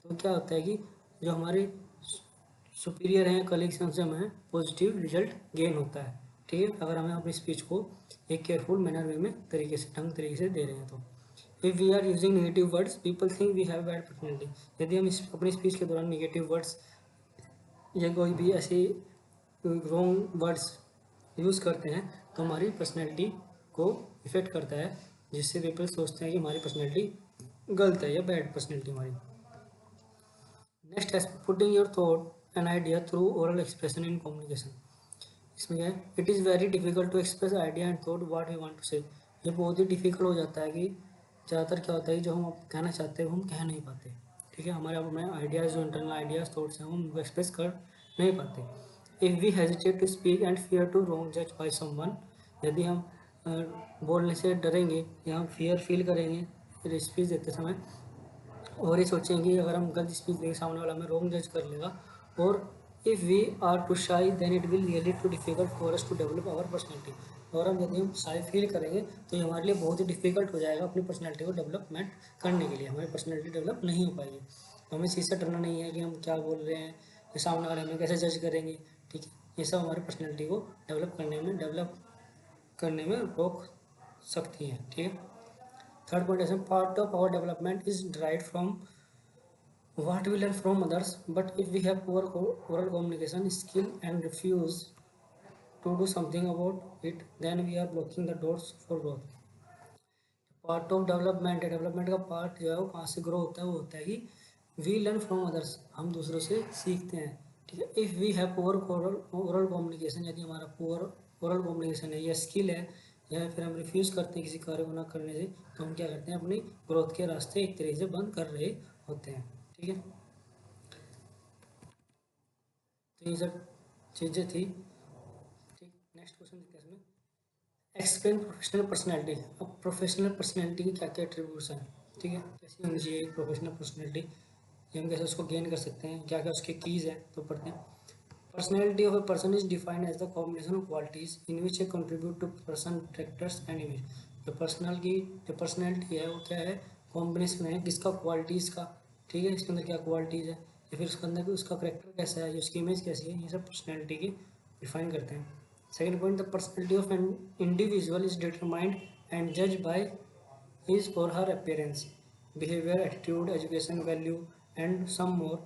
तो क्या होता है कि जो हमारे सुपीरियर हैं, कलीग्स हैं, उनसे हमें पॉजिटिव रिजल्ट गेन होता है। ठीक है, अगर हमें अपनी स्पीच को एक केयरफुल मैनर वे में तरीके से ढंग तरीके से दे रहे हैं तो। If we are using negative words people think we have bad personality. यदि हम अपनी स्पीच के दौरान नेगेटिव वर्ड्स या कोई भी ऐसी रॉन्ग वर्ड्स यूज़ करते हैं तो हमारी पर्सनैलिटी को इफ़ेक्ट करता है, जिससे पीपल सोचते हैं कि हमारी पर्सनैलिटी गलत है या बैड पर्सनैलिटी हमारी। नेक्स्ट है putting your thought and idea through oral expression in communication. इसमें क्या है, it is very difficult to express idea and thought what we want to say. ये बहुत ही डिफिकल्ट हो जाता है कि ज़्यादातर क्या होता है जो हम कहना चाहते हैं वो हम कह नहीं पाते। ठीक है, हमारे अपने आइडियाज़ जो इंटरनल आइडियाज़ थॉट्स हैं वो हम एक्सप्रेस कर नहीं पाते। If we hesitate to speak and fear to wrong जज बाय समवन, यदि हम बोलने से डरेंगे या हम फियर फील करेंगे स्पीच देते समय और ये सोचेंगे अगर हम गलत स्पीच देंगे सामने वाला हमें रॉन्ग जज कर लेगा, और if we are too shy then it will really too difficult for us to develop our personality. और हम यदि हम शाय फील करेंगे तो ये हमारे लिए बहुत ही डिफिकल्ट हो जाएगा अपनी पर्सनैलिटी को डेवलपमेंट करने के लिए, हमारी पर्सनैलिटी डेवलप नहीं हो पाएगी। तो हमें चीज़ से डरना नहीं है कि हम क्या बोल रहे हैं, ये सामने वाले हमें कैसे जज करेंगे, ठीक है। ये सब हमारी पर्सनैलिटी को डेवलप करने में रोक सकती हैं, ठीक है। थर्ड पॉइंट है part of our development is derived from what we learn from others, but if we have poor oral communication skill and refuse to do something about it, then we are blocking the doors for growth. Part of development है, development का part जो है वो कहाँ से grow होता है, वो होता है कि वी लर्न फ्रॉम अदर्स, हम दूसरों से सीखते हैं, ठीक है। If we have poor oral communication, यदि हमारा पुअर ओरल कम्युनिकेशन है या स्किल है, या फिर हम रिफ्यूज़ करते हैं किसी कार्य को ना करने से, तो हम क्या करते हैं, अपनी ग्रोथ के रास्ते एक तरीके से बंद कर रहे होते हैं, ठीक है। तो ये सब चीज़ें थी, ठीक। नेक्स्ट क्वेश्चन देखते हैं इसमें, एक्सप्लेन प्रोफेशनल पर्सनैलिटी। अब प्रोफेशनल पर्सनैलिटी की क्या क्या एट्रीब्यूट्स हैं, ठीक है, कैसी होनी चाहिए एक प्रोफेशनल पर्सनैलिटी, ये हम कैसे उसको गेन कर सकते हैं, क्या क्या उसके कीज़ हैं, तो पढ़ते हैं। Personality of a person is defined as the combination of qualities in which a contribute to person characters and image. जो पर्सनैलिटी है वो क्या है, कॉम्बिनेशन है किसका, क्वालिटीज़ का, ठीक है, इसके अंदर क्या क्वालिटीज़ है, या फिर उसके अंदर उसका करेक्टर कैसा है, उसकी इमेज कैसी है, ये सब पर्सनैलिटी की डिफाइन करते हैं। Second point, the personality of an individual is determined and जज bye his or her appearance, behavior, attitude, education, value and some more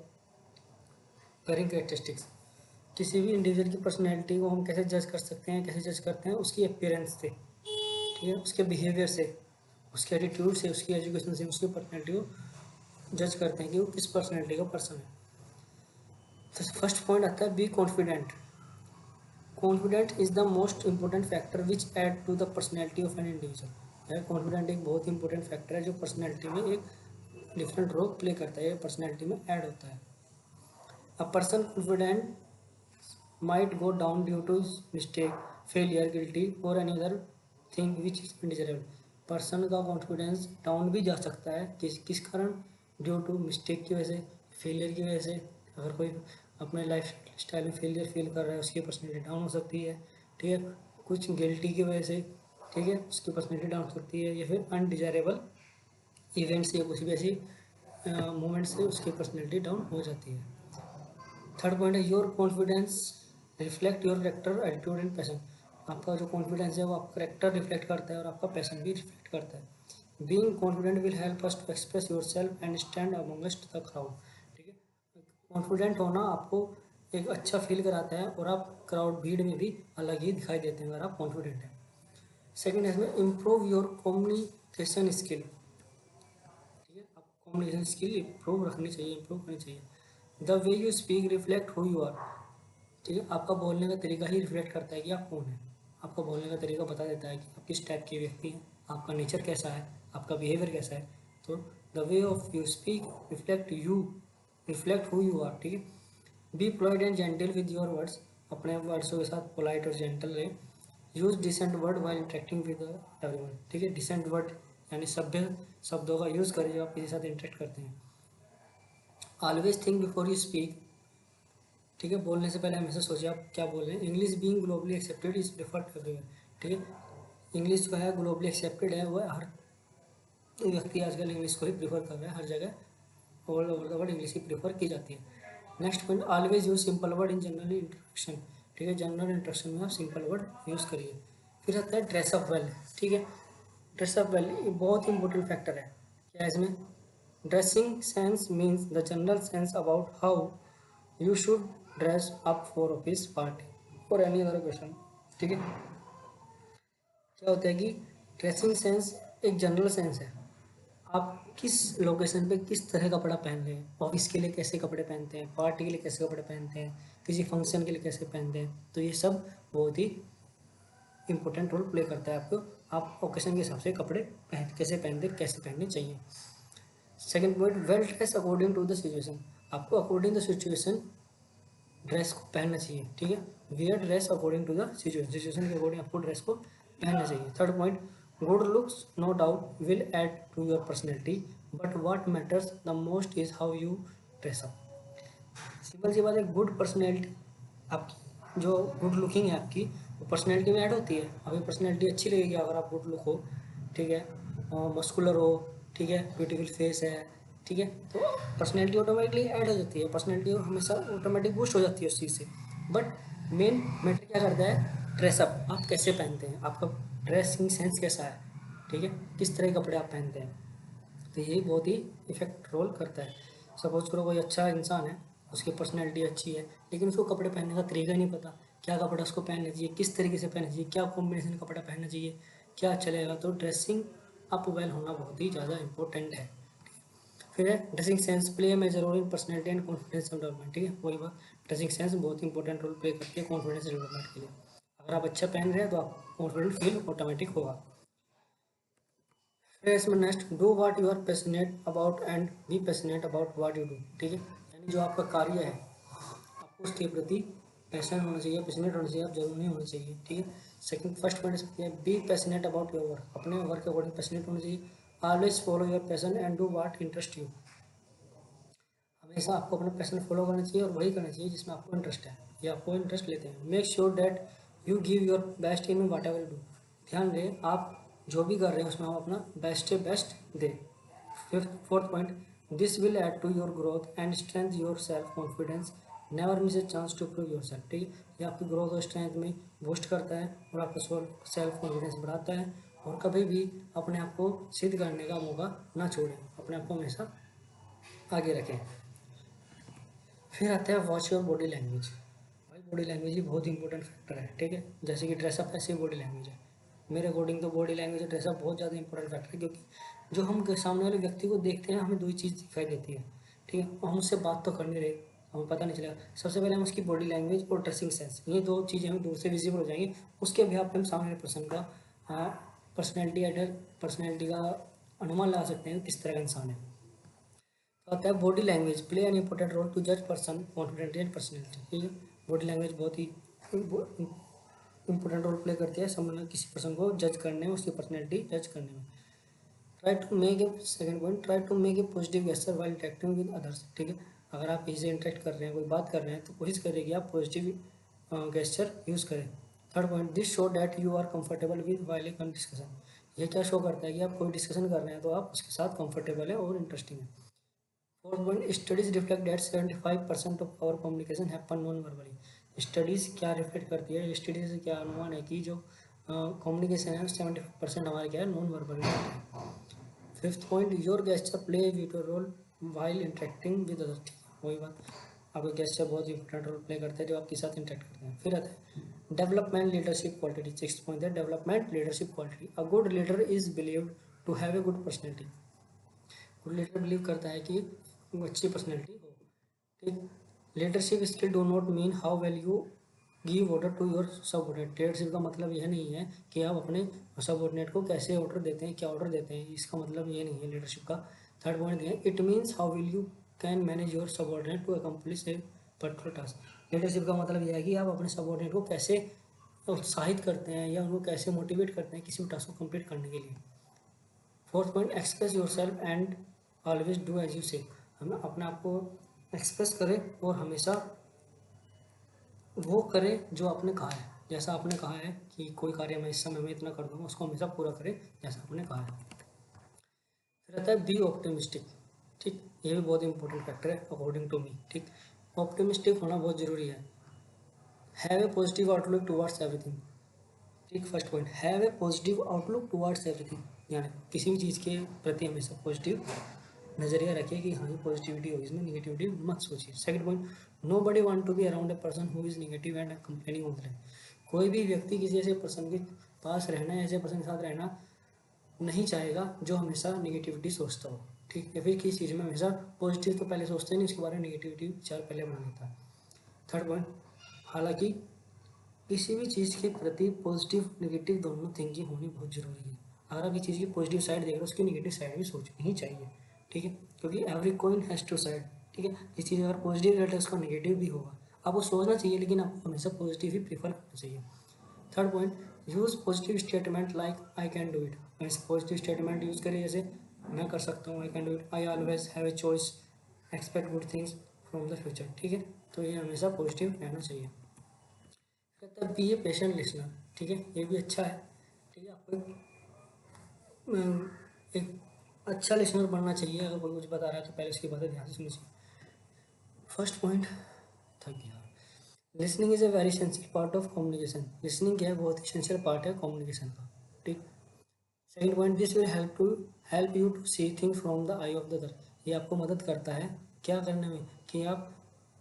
caring characteristics. किसी भी इंडिविजुअल की पर्सनैलिटी को हम कैसे जज कर सकते हैं, कैसे जज करते हैं, उसकी अपीयरेंस से, ठीक है, उसके बिहेवियर से, उसके एटीट्यूड से, उसकी एजुकेशन से, उसकी पर्सनैलिटी को जज करते हैं कि वो किस पर्सनैलिटी का पर्सन है। तो फर्स्ट पॉइंट आता है be confident. Confident is the most important factor which add to the personality of an individual. Confident एक बहुत इंपॉर्टेंट फैक्टर है जो पर्सनैलिटी में एक डिफरेंट रोल प्ले करता है, पर्सनैलिटी में ऐड होता है। A person confident might go down due to mistake, failure, guilty or any other thing which is undesirable। Person का कॉन्फिडेंस डाउन भी जा सकता है, किस कारण, ड्यू टू मिस्टेक की वजह से, फेलियर की वजह से। अगर कोई अपने लाइफ स्टाइल में फेलियर फील कर रहा है, उसकी पर्सनैलिटी डाउन हो सकती है, ठीक है। कुछ गिल्टी की वजह से, ठीक है, उसकी पर्सनैलिटी डाउन हो सकती है, या फिर अनडिजायरेबल इवेंट्स या कुछ भी ऐसी मोमेंट से उसकी पर्सनैलिटी डाउन हो जाती है। थर्ड पॉइंट है your confidence reflect your character, attitude and passion. आपका जो कॉन्फिडेंस है वो आपका करेक्टर रिफ्लेक्ट करता है और आपका पैशन भी रिफ्लेक्ट करता है। Being confident will help us to express yourself and stand amongst the crowd, ठीक है। कॉन्फिडेंट होना आपको एक अच्छा फील कराता है और आप क्राउड भीड़ में भी अलग ही दिखाई देते हैं अगर आप कॉन्फिडेंट हैं। सेकेंड है इसमें इम्प्रूव योर कम्युनिकेशन स्किल, ठीक है, आपको कम्युनिकेशन स्किल इम्प्रूव रखनी चाहिए, इम्प्रूव करनी चाहिए। The way you speak reflect who you are, ठीक है, आपका बोलने का तरीका ही रिफ्लेक्ट करता है कि आप कौन हैं। आपका बोलने का तरीका बता देता है कि आप किस टाइप के व्यक्ति हैं, आपका नेचर कैसा है, आपका बिहेवियर कैसा है। तो the way of you speak reflect who you are, ठीक है। Be polite and gentle with your words, अपने वर्ड्सों के साथ पोलाइट और जेंटल रहे। Use decent word while interacting with everyone, ठीक है, डिसेंट वर्ड यानी सभ्य शब्दों का यूज़ करें जब आप किसी के साथ इंटरेक्ट करते हैं। Always think before you speak, ठीक है, बोलने से पहले हमेशा सोचिए आप क्या बोल रहे हैं। English being globally accepted is preferred everywhere, ठीक है, इंग्लिश जो है ग्लोबली एक्सेप्टेड है, वह हर व्यक्ति आजकल इंग्लिश को ही प्रीफर कर रहा है, हर जगह all over the world English he prefer की जाती है। Next point, always use simple word in general introduction, ठीक है, जनरल इंट्रोडक्शन में आप सिंपल वर्ड यूज़ करिए। फिर आता है ड्रेस अप वेल, ठीक है, ड्रेस अप वेल ये बहुत इंपॉर्टेंट फैक्टर है। क्या है इसमें, dressing sense means the general sense about how you should dress up for office party और एनी अदर ओकेजन, ठीक है। क्या होता है कि ड्रेसिंग सेंस एक जनरल सेंस है, आप किस लोकेशन पे किस तरह कपड़ा पहन रहे हैं, ऑफिस के लिए कैसे कपड़े पहनते हैं, पार्टी के लिए कैसे कपड़े पहनते हैं, किसी फंक्शन के लिए कैसे पहनते हैं। तो ये सब बहुत ही इंपॉर्टेंट रोल प्ले करता है आपको, आप ओकेशन के हिसाब से कपड़े कैसे पहनने चाहिए। Second point, well dress according to the situation, आपको अकॉर्डिंग द सिचुएशन ड्रेस को पहनना चाहिए, ठीक है, wear dress according to the situation के अकॉर्डिंग आपको ड्रेस को पहनना चाहिए। Third point, good looks no doubt will add to your personality but what matters the most is how you dress up. Simple सी बात है, गुड पर्सनैलिटी आपकी जो गुड लुकिंग है आपकी वो पर्सनैलिटी में ऐड होती है। अभी पर्सनैलिटी अच्छी लगेगी अगर आप गुड लुक हो, ठीक है, मस्कुलर हो, ठीक है, ब्यूटीफुल फेस है, ठीक है, तो पर्सनैलिटी ऑटोमेटिकली ऐड हो जाती है, पर्सनैलिटी हमेशा ऑटोमेटिक बूस्ट हो जाती है उस चीज़ से। बट मेन मैटर क्या करता है, ड्रेसअप, आप कैसे पहनते हैं, आपका ड्रेसिंग सेंस कैसा है, ठीक है, किस तरह के कपड़े आप पहनते हैं, तो यही बहुत ही इफेक्ट रोल करता है। सपोज करो कोई अच्छा इंसान है, उसकी पर्सनैलिटी अच्छी है, लेकिन उसको कपड़े पहनने का तरीका नहीं पता, क्या कपड़ा उसको पहनना चाहिए, किस तरीके से पहनना चाहिए, क्या कॉम्बिनेशन कपड़ा पहनना चाहिए, क्या चलेगा, तो ड्रेसिंग अप वेल होना बहुत ही ज़्यादा इंपॉर्टेंट है। फिर है dressing sense play major role in personality and confidence development, ठीक है, वही बात, ड्रेसिंग सेंस बहुत इंपॉर्टेंट रोल प्ले करती है कॉन्फिडेंस डेवलपमेंट के लिए। अगर आप अच्छा पहन रहे हैं तो आप कॉन्फिडेंट फील ऑटोमेटिक होगा। फिर इसमें next, do what you are passionate about and be passionate about what you do, ठीक है, यानी जो आपका कार्य है आपको उसके प्रति पैशन होना चाहिए, पैशनेट होना चाहिए, आप जरूर नहीं होना चाहिए, ठीक है। सेकंड फर्स्ट पॉइंट है B passionate about your work, अपने वर्क के अकॉर्डिंग पैशनेट होना चाहिए। Always follow your passion and do what interest you, हमेशा आपको अपना पैशन फॉलो करना चाहिए और वही करना चाहिए जिसमें आपको इंटरेस्ट है या आपको इंटरेस्ट लेते हैं। Make sure that you give your best in what ever do, ध्यान दें आप जो भी कर रहे हैं उसमें आप अपना बेस्ट से बेस्ट दें। Fifth fourth point, this will add to your growth and strength your self confidence, never miss a chance to prove yourself, ठीक है, ये आपकी ग्रोथ और स्ट्रेंथ में बूस्ट करता है और आपका सेल्फ कॉन्फिडेंस बढ़ाता है। और कभी भी अपने आप को सिद्ध करने का मौका ना छोड़ें, अपने आप को हमेशा आगे रखें। फिर आता है वॉच योर बॉडी लैंग्वेज, भाई बॉडी लैंग्वेज ही बहुत इंपॉर्टेंट फैक्टर है, ठीक है, जैसे कि ड्रेसअप ऐसे ही बॉडी लैंग्वेज है। मेरे अकॉर्डिंग तो बॉडी लैंग्वेज और ड्रेसअप बहुत ज़्यादा इंपॉर्टेंट फैक्टर है, क्योंकि जो हम सामने वाले व्यक्ति को देखते हैं हमें दो ही चीज़ दिखाई देती है, ठीक है, और हम उससे बात तो कर नहीं रहे, हमें पता नहीं चलेगा। सबसे पहले हम उसकी बॉडी लैंग्वेज और ड्रेसिंग सेंस, ये दो चीज़ें हमें दूर से विजिबल हो जाएंगी, उसके भी आप हम सामने वाले पर्सन का पर्सनैलिटी का अनुमान लगा सकते हैं किस तरह का इंसान है। तो आता है body language play an important role to जज पर्सन कॉन्फिडेंट एंड पर्सनैलिटी, ठीक है, बॉडी लैंग्वेज बहुत ही इंपॉर्टेंट रोल प्ले करती है समझना किसी पर्सन को जज करने में, उसकी पर्सनैलिटी जज करने में। Try to make a second point, try to make a positive gesture while interacting with others, ठीक है, अगर आप किसी से इंटरेक्ट कर रहे हैं, कोई बात कर रहे हैं, तो कोशिश करिए कि आप पॉजिटिव गेस्चर यूज़ करें। Third point, this show that you are comfortable with while a discussion, ये क्या शो करता है कि आप कोई डिस्कशन कर रहे हैं तो आप उसके साथ कंफर्टेबल है और इंटरेस्टिंग है। Fourth point, studies reflect that 75% of our communication happen non verbally, studies क्या रिफ्लेक्ट करती है, स्टडीज़ से क्या अनुमान है कि जो कम्युनिकेशन है 75% हमारे क्या है, नॉन वर्बली होता है। Fifth point, your gesture play vital role while interacting with other, वही बात, आपका गेस्चर बहुत इंपॉर्टेंट रोल प्ले करता है जब आपके साथ इंटरेक्ट करते हैं। फिर आता है development leadership quality, six point है development leadership quality, a good leader is believed to have a good personality, good leader believe करता है कि वो अच्छी पर्सनैलिटी हो, ठीक। Leadership skill do not mean how well you give order to your subordinate, leadership का मतलब यह नहीं है कि आप अपने सबऑर्डिनेट को कैसे ऑर्डर देते हैं, क्या ऑर्डर देते हैं, इसका मतलब ये नहीं है लीडरशिप का। थर्ड पॉइंट है it means how will you can manage your subordinate to accomplish a particular task, leadership का मतलब यह है कि आप अपने सबऑर्डिनेट को कैसे उत्साहित करते हैं या उनको कैसे मोटिवेट करते हैं किसी भी टास्क को कंप्लीट करने के लिए। Fourth point, express yourself and always do as you say, हम अपने आप को एक्सप्रेस करें और हमेशा वो करें जो आपने कहा है, जैसा आपने कहा है कि कोई कार्य मैं इस समय में इतना कर दूंगा, उसको हमेशा पूरा करें जैसा आपने कहा है। फिर आता है बी ऑप्टिमिस्टिक, ठीक, ये भी बहुत इंपॉर्टेंट फैक्टर है अकॉर्डिंग टू मी, ठीक, ऑप्टिमिस्टिक होना बहुत ज़रूरी है। Have a positive outlook towards everything, ठीक, first point, have a positive outlook towards everything, यानी किसी भी चीज़ के प्रति हमेशा पॉजिटिव नज़रिया रखिए कि हाँ ये पॉजिटिविटी होगी, इसमें निगेटिविटी मत सोचिए। Second point, nobody want to be around a person who is negative and complaining all the time, कोई भी व्यक्ति किसी ऐसे पर्सन के पास रहना, ऐसे पर्सन के साथ रहना नहीं चाहेगा जो हमेशा निगेटिविटी सोचता हो, ठीक, या फिर किसी चीज़ में हमेशा पॉजिटिव तो पहले सोचते नहीं, उसके बारे में निगेटिविटी विचार पहले बना लेता है। थर्ड पॉइंट, हालांकि किसी भी चीज़ के प्रति पॉजिटिव नेगेटिव दोनों थिंकिंग होनी बहुत ज़रूरी है, अगर आप किसी चीज़ की पॉजिटिव साइड देख रहे हो उसकी नेगेटिव साइड भी सोचनी ही चाहिए, ठीक है, क्योंकि every coin has two side, ठीक है, जिस चीज़ अगर पॉजिटिव रेट है उसका नेगेटिव भी होगा, आपको सोचना चाहिए लेकिन आपको हमेशा पॉजिटिव ही प्रीफर करना चाहिए। Third point, use positive statement like I can do it, ऐसे पॉजिटिव स्टेटमेंट यूज़ करिए जैसे मैं कर सकता हूँ, I can do it, I always have a choice, expect good things from the future, ठीक है, तो ये हमेशा पॉजिटिव रहना चाहिए। कहता है बी ए पेशेंट लिसनर, ठीक है, ये भी अच्छा है। ठीक है, आपको एक अच्छा लिसनर बनना चाहिए। अगर कोई कुछ बता रहा है तो पहले उसकी बातें ध्यान से सुननी चाहिए। फर्स्ट पॉइंट था कि हाँ, listening is a very essential part of communication. Listening क्या है, बहुत ही एसेंशियल पार्ट है कम्युनिकेशन का। ठीक। Second point, this will help you to see things from the eye of the other. ये आपको मदद करता है क्या करने में, कि आप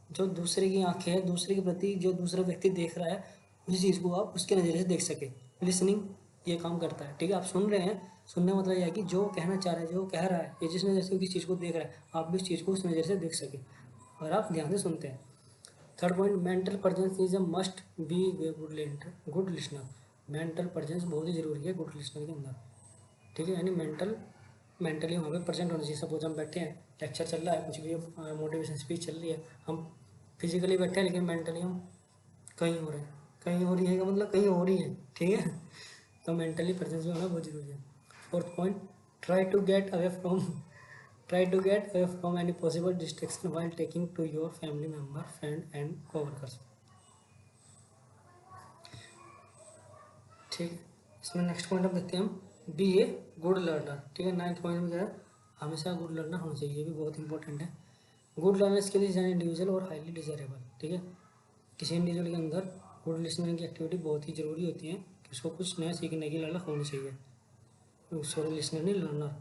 जो दूसरे की आंखें हैं, दूसरे के प्रति जो दूसरा व्यक्ति देख रहा है उस चीज़ को आप उसके नज़रिए से देख सके। लिसनिंग ये काम करता है। ठीक है, आप सुन रहे हैं, सुनने का मतलब यह है कि जो कहना चाह रहा है, जो कह रहा है, ये जिस नज़र से किसी चीज़ को देख रहा है, आप भी उस चीज़ को उस नज़र से देख सके और आप ध्यान से सुनते हैं। Third point, mental presence is a must be a good listener. Mental presence बहुत ही जरूरी है गुड लिसनर के अंदर। ठीक है, यानी मेंटली वहाँ पे प्रेजेंट होना चाहिए। सपोज हम बैठे हैं, लेक्चर चल रहा है, कुछ भी मोटिवेशन स्पीच चल रही है, हम फिजिकली बैठे हैं लेकिन मेंटली हम कहीं हो रहे हैं। कहीं हो रही है का मतलब कहीं हो रही है। ठीक है, तो मेंटली प्रेजेंस भी होना बहुत जरूरी है। Fourth point, try to get away from try to get away from any possible distraction while taking to your family member, friend and co-workers। ठीक है, इसमें नेक्स्ट पॉइंट अब देखते हैं हम, बी ए गुड लर्नर। ठीक है, नाइन्थ पॉइंट में क्या है, हमेशा गुड लर्नर होना चाहिए, ये भी बहुत इंपॉर्टेंट है। Good learner skill is an individual और हाईली डिजायरेबल। ठीक है, किसी इंडिविजुअल के अंदर गुड लिसनिंग की एक्टिविटी बहुत ही जरूरी होती है कि उसको कुछ नया सीखने की ललक होनी चाहिए। सॉरी, लिसनर नहीं, learner.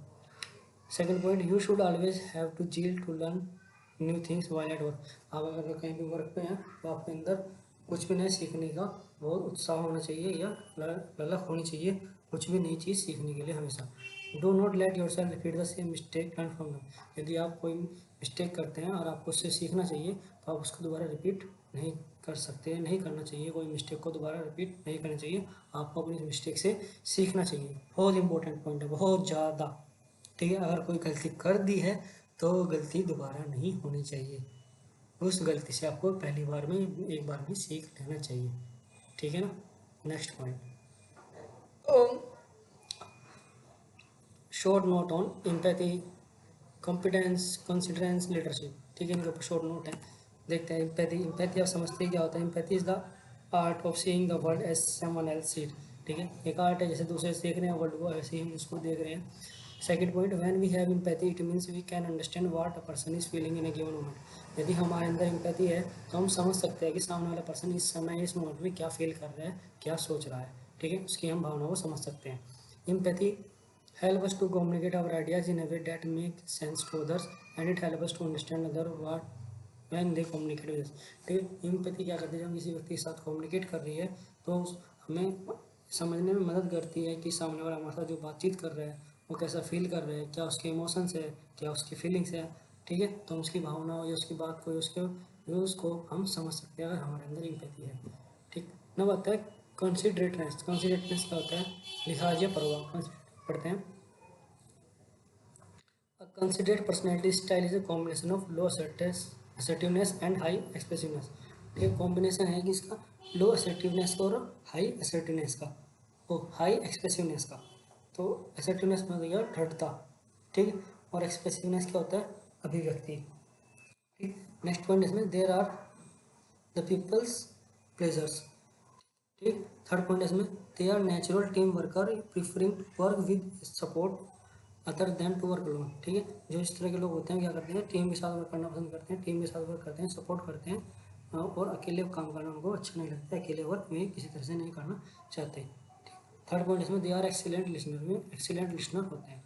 Second point, you should always have to zeal to learn new things while at work. आप अगर कहीं भी वर्क पे हैं तो आपके अंदर कुछ भी नया सीखने का बहुत उत्साह होना चाहिए या ललक होनी चाहिए कुछ भी नई चीज़ सीखने के लिए हमेशा। Do not let your self repeat the same mistake learn from दम। यदि आप कोई मिस्टेक करते हैं और आपको उससे सीखना चाहिए तो आप उसको दोबारा रिपीट नहीं कर सकते, नहीं करना चाहिए। कोई मिस्टेक को दोबारा रिपीट नहीं करना चाहिए, आपको अपनी मिस्टेक से सीखना चाहिए। बहुत इंपॉर्टेंट पॉइंट है, बहुत ज़्यादा। ठीक है, अगर कोई गलती कर दी है तो गलती दोबारा नहीं होनी चाहिए। उस गलती से आपको पहली बार में एक बार में सीख लेना चाहिए। ठीक है ना। Next point, short note on empathy, competence, considerance, leadership. ठीक है, इनके ऊपर शॉर्ट नोट है। देखते हैं एम्पैथी। एम्पैथी आप समझते हैं क्या होता है। Empathy is the art of seeing the world as someone else see it. ठीक है, एक आर्ट है, जैसे दूसरे देख रहे हैं वर्ल्ड को ऐसे ही हम उसको देख रहे हैं। Second point, when we have empathy it means we can understand what a person is feeling in a given moment. यदि हमारे अंदर एम्पैथी है तो हम समझ सकते हैं कि सामने वाला पर्सन इस समय इस मोमेंट में क्या फील कर रहा है, क्या सोच रहा है। ठीक है, उसकी हम भावनाओं को समझ सकते हैं। Empathy help us to communicate our ideas in a way that make sense to others and it help us to understand other what when they communicate with us। ठीक है, एम्पैथी क्या करती है, जब हम किसी व्यक्ति के साथ कम्युनिकेट कर रही है तो हमें समझने में मदद करती है कि सामने वाला हमारे साथ जो बातचीत कर रहा है वो कैसा फील कर रहा है, क्या उसके इमोशंस है, क्या उसकी फीलिंग्स है। ठीक है, तो हम उसकी भावनाओं या उसकी बात को, उसके व्यूज़ को हम समझ सकते हैं अगर हमारे अंदर एम्पैथी है। ठीक, नंबर आता है कंसिडरेटनेस। कंसिडरेटनेस क्या होता है, लिहाज या परवाह। पढ़ते हैं, a considered personality style is a combination of low assertiveness and high expressiveness। एक कॉम्बिनेशन है कि इसका लो असर्टिवनेस का और हाई असर्टिवनेस का, ओ हाई एक्सप्रेसिवनेस का। तो असर्टिवनेस में गया दृढ़ता। ठीक, और एक्सप्रेसिवनेस क्या होता है, अभिव्यक्ति। ठीक, नेक्स्ट पॉइंट इसमें, there are the peoples pleasers. ठीक, थर्ड पॉइंट इसमें, they are natural team worker preferring to work with support other than to work alone. ठीक है, जो इस तरह के लोग होते हैं क्या करते हैं, टीम के साथ वर्क करना पसंद करते हैं, टीम के साथ वर्क करते हैं, सपोर्ट करते हैं और अकेले काम करना उनको अच्छा नहीं लगता है, अकेले वर्क में किसी तरह से नहीं करना चाहते। थर्ड पॉइंट इसमें, दे आर एक्सीलेंट लिसनर, में एक्सीलेंट लिसनर होते हैं।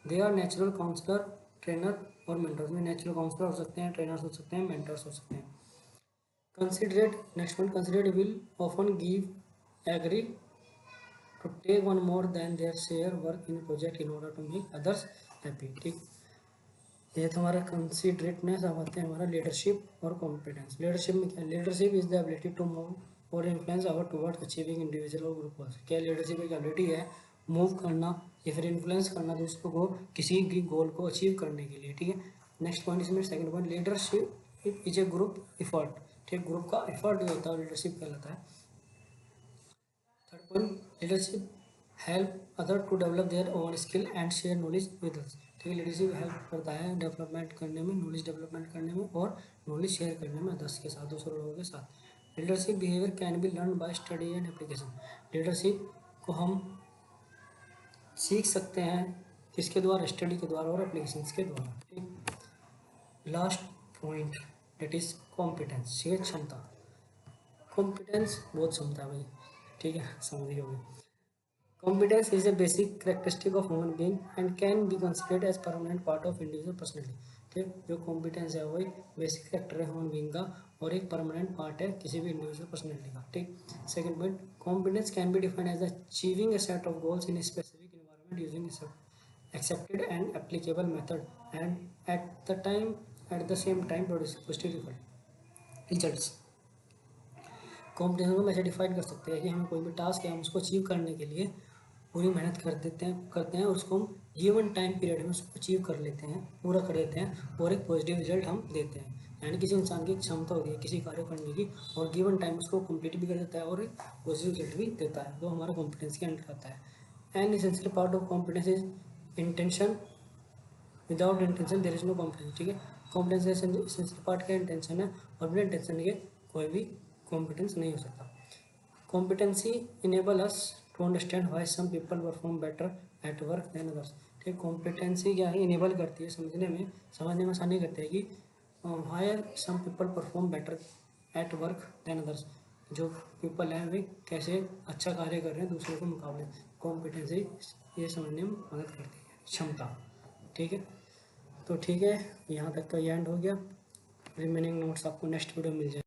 They are natural counsellor, trainer और मेंटर्स, में नेचुरल काउंसलर हो सकते हैं, ट्रेनर्स हो सकते हैं, मेंटर्स हो सकते हैं। Considerate, next point, considerate will often give agree to take one more than their share work in a project in order to make others happy। ठीक, ये तो हमारा कंसिडरेटनेस। अब आते हैं हमारा लीडरशिप और कॉम्पिटेंस। लीडरशिप में क्या, leadership is the ability to move और influence our towards achieving individual और ग्रुप गोल्स। क्या, लीडरशिप एक एबिलिटी है मूव करना या फिर इन्फ्लुएंस करना दूसरों को किसी भी गोल को अचीव करने के लिए। ठीक है, नेक्स्ट पॉइंट इसमें second point, leadership is a group effort. ठीक, ग्रुप का एफर्ट जो होता है लीडरशिप कहलाता है। Third point, leadership help other to develop their own skill and share knowledge with us. ठीक है, लीडरशिप हेल्प करता है डेवलपमेंट करने में, नॉलेज डेवलपमेंट करने में और नॉलेज शेयर करने में अदर्स के साथ, दूसरे लोगों के साथ। Leadership behaviour can be learn by study and application. Leadership को हम सीख सकते हैं किसके द्वारा, स्टडी के द्वारा और एप्लीकेशंस के द्वारा। ठीक, last point that is competence, ये क्षमता। कॉम्पिटेंस बहुत क्षमता है भाई, ठीक है, समझ गए होंगे। Competence is a basic characteristic of human being and can be considered as permanent part of individual personality. ठीक, जो कॉम्पिटेंस है वही बेसिक कैरेक्टर है ह्यूमन बीइंग का और एक परमानेंट पार्ट है किसी भी इंडिविजुअल पर्सनैलिटी का। ठीक, second point, competence can be defined as achieving a set of goals in specific environment using accepted and applicable method and at the same time produce positive results। Competence को हम ऐसे define कर सकते हैं कि हमें कोई भी टास्क है, हम उसको अचीव करने के लिए पूरी मेहनत करते हैं और उसको हम गिवन टाइम पीरियड में उसको अचीव कर लेते हैं, पूरा कर लेते हैं और एक पॉजिटिव रिजल्ट हम देते हैं। यानी किसी इंसान की क्षमता होती है किसी कार्य करने की और गिवन टाइम उसको कंप्लीट भी कर देता है और एक पॉजिटिव रिजल्ट भी देता है, तो हमारा कॉम्पिटेंस के अंडर आता है। And essential part of competence is intention, without intention there is no competence. ठीक है, कॉम्पिटेंस एसेंशियल पार्ट का इंटेंशन है और बिना इंटेंशन के कोई भी कॉम्पिटेंस नहीं हो सकता। Competency enable us to understand why some people perform better at work than others. ठीक, कॉम्पिटेंसी क्या है, इनेबल करती है, समझने में आसानी करती है कि why some people perform better at work than others. जो पीपल हैं वे कैसे अच्छा कार्य कर रहे हैं दूसरों के मुकाबले। कॉम्पिटेंसी ये समझने में मदद करती है, क्षमता। ठीक है, तो ठीक है, यहाँ तक का ये एंड हो गया। रिमेनिंग नोट्स आपको नेक्स्ट वीडियो मिल जाए।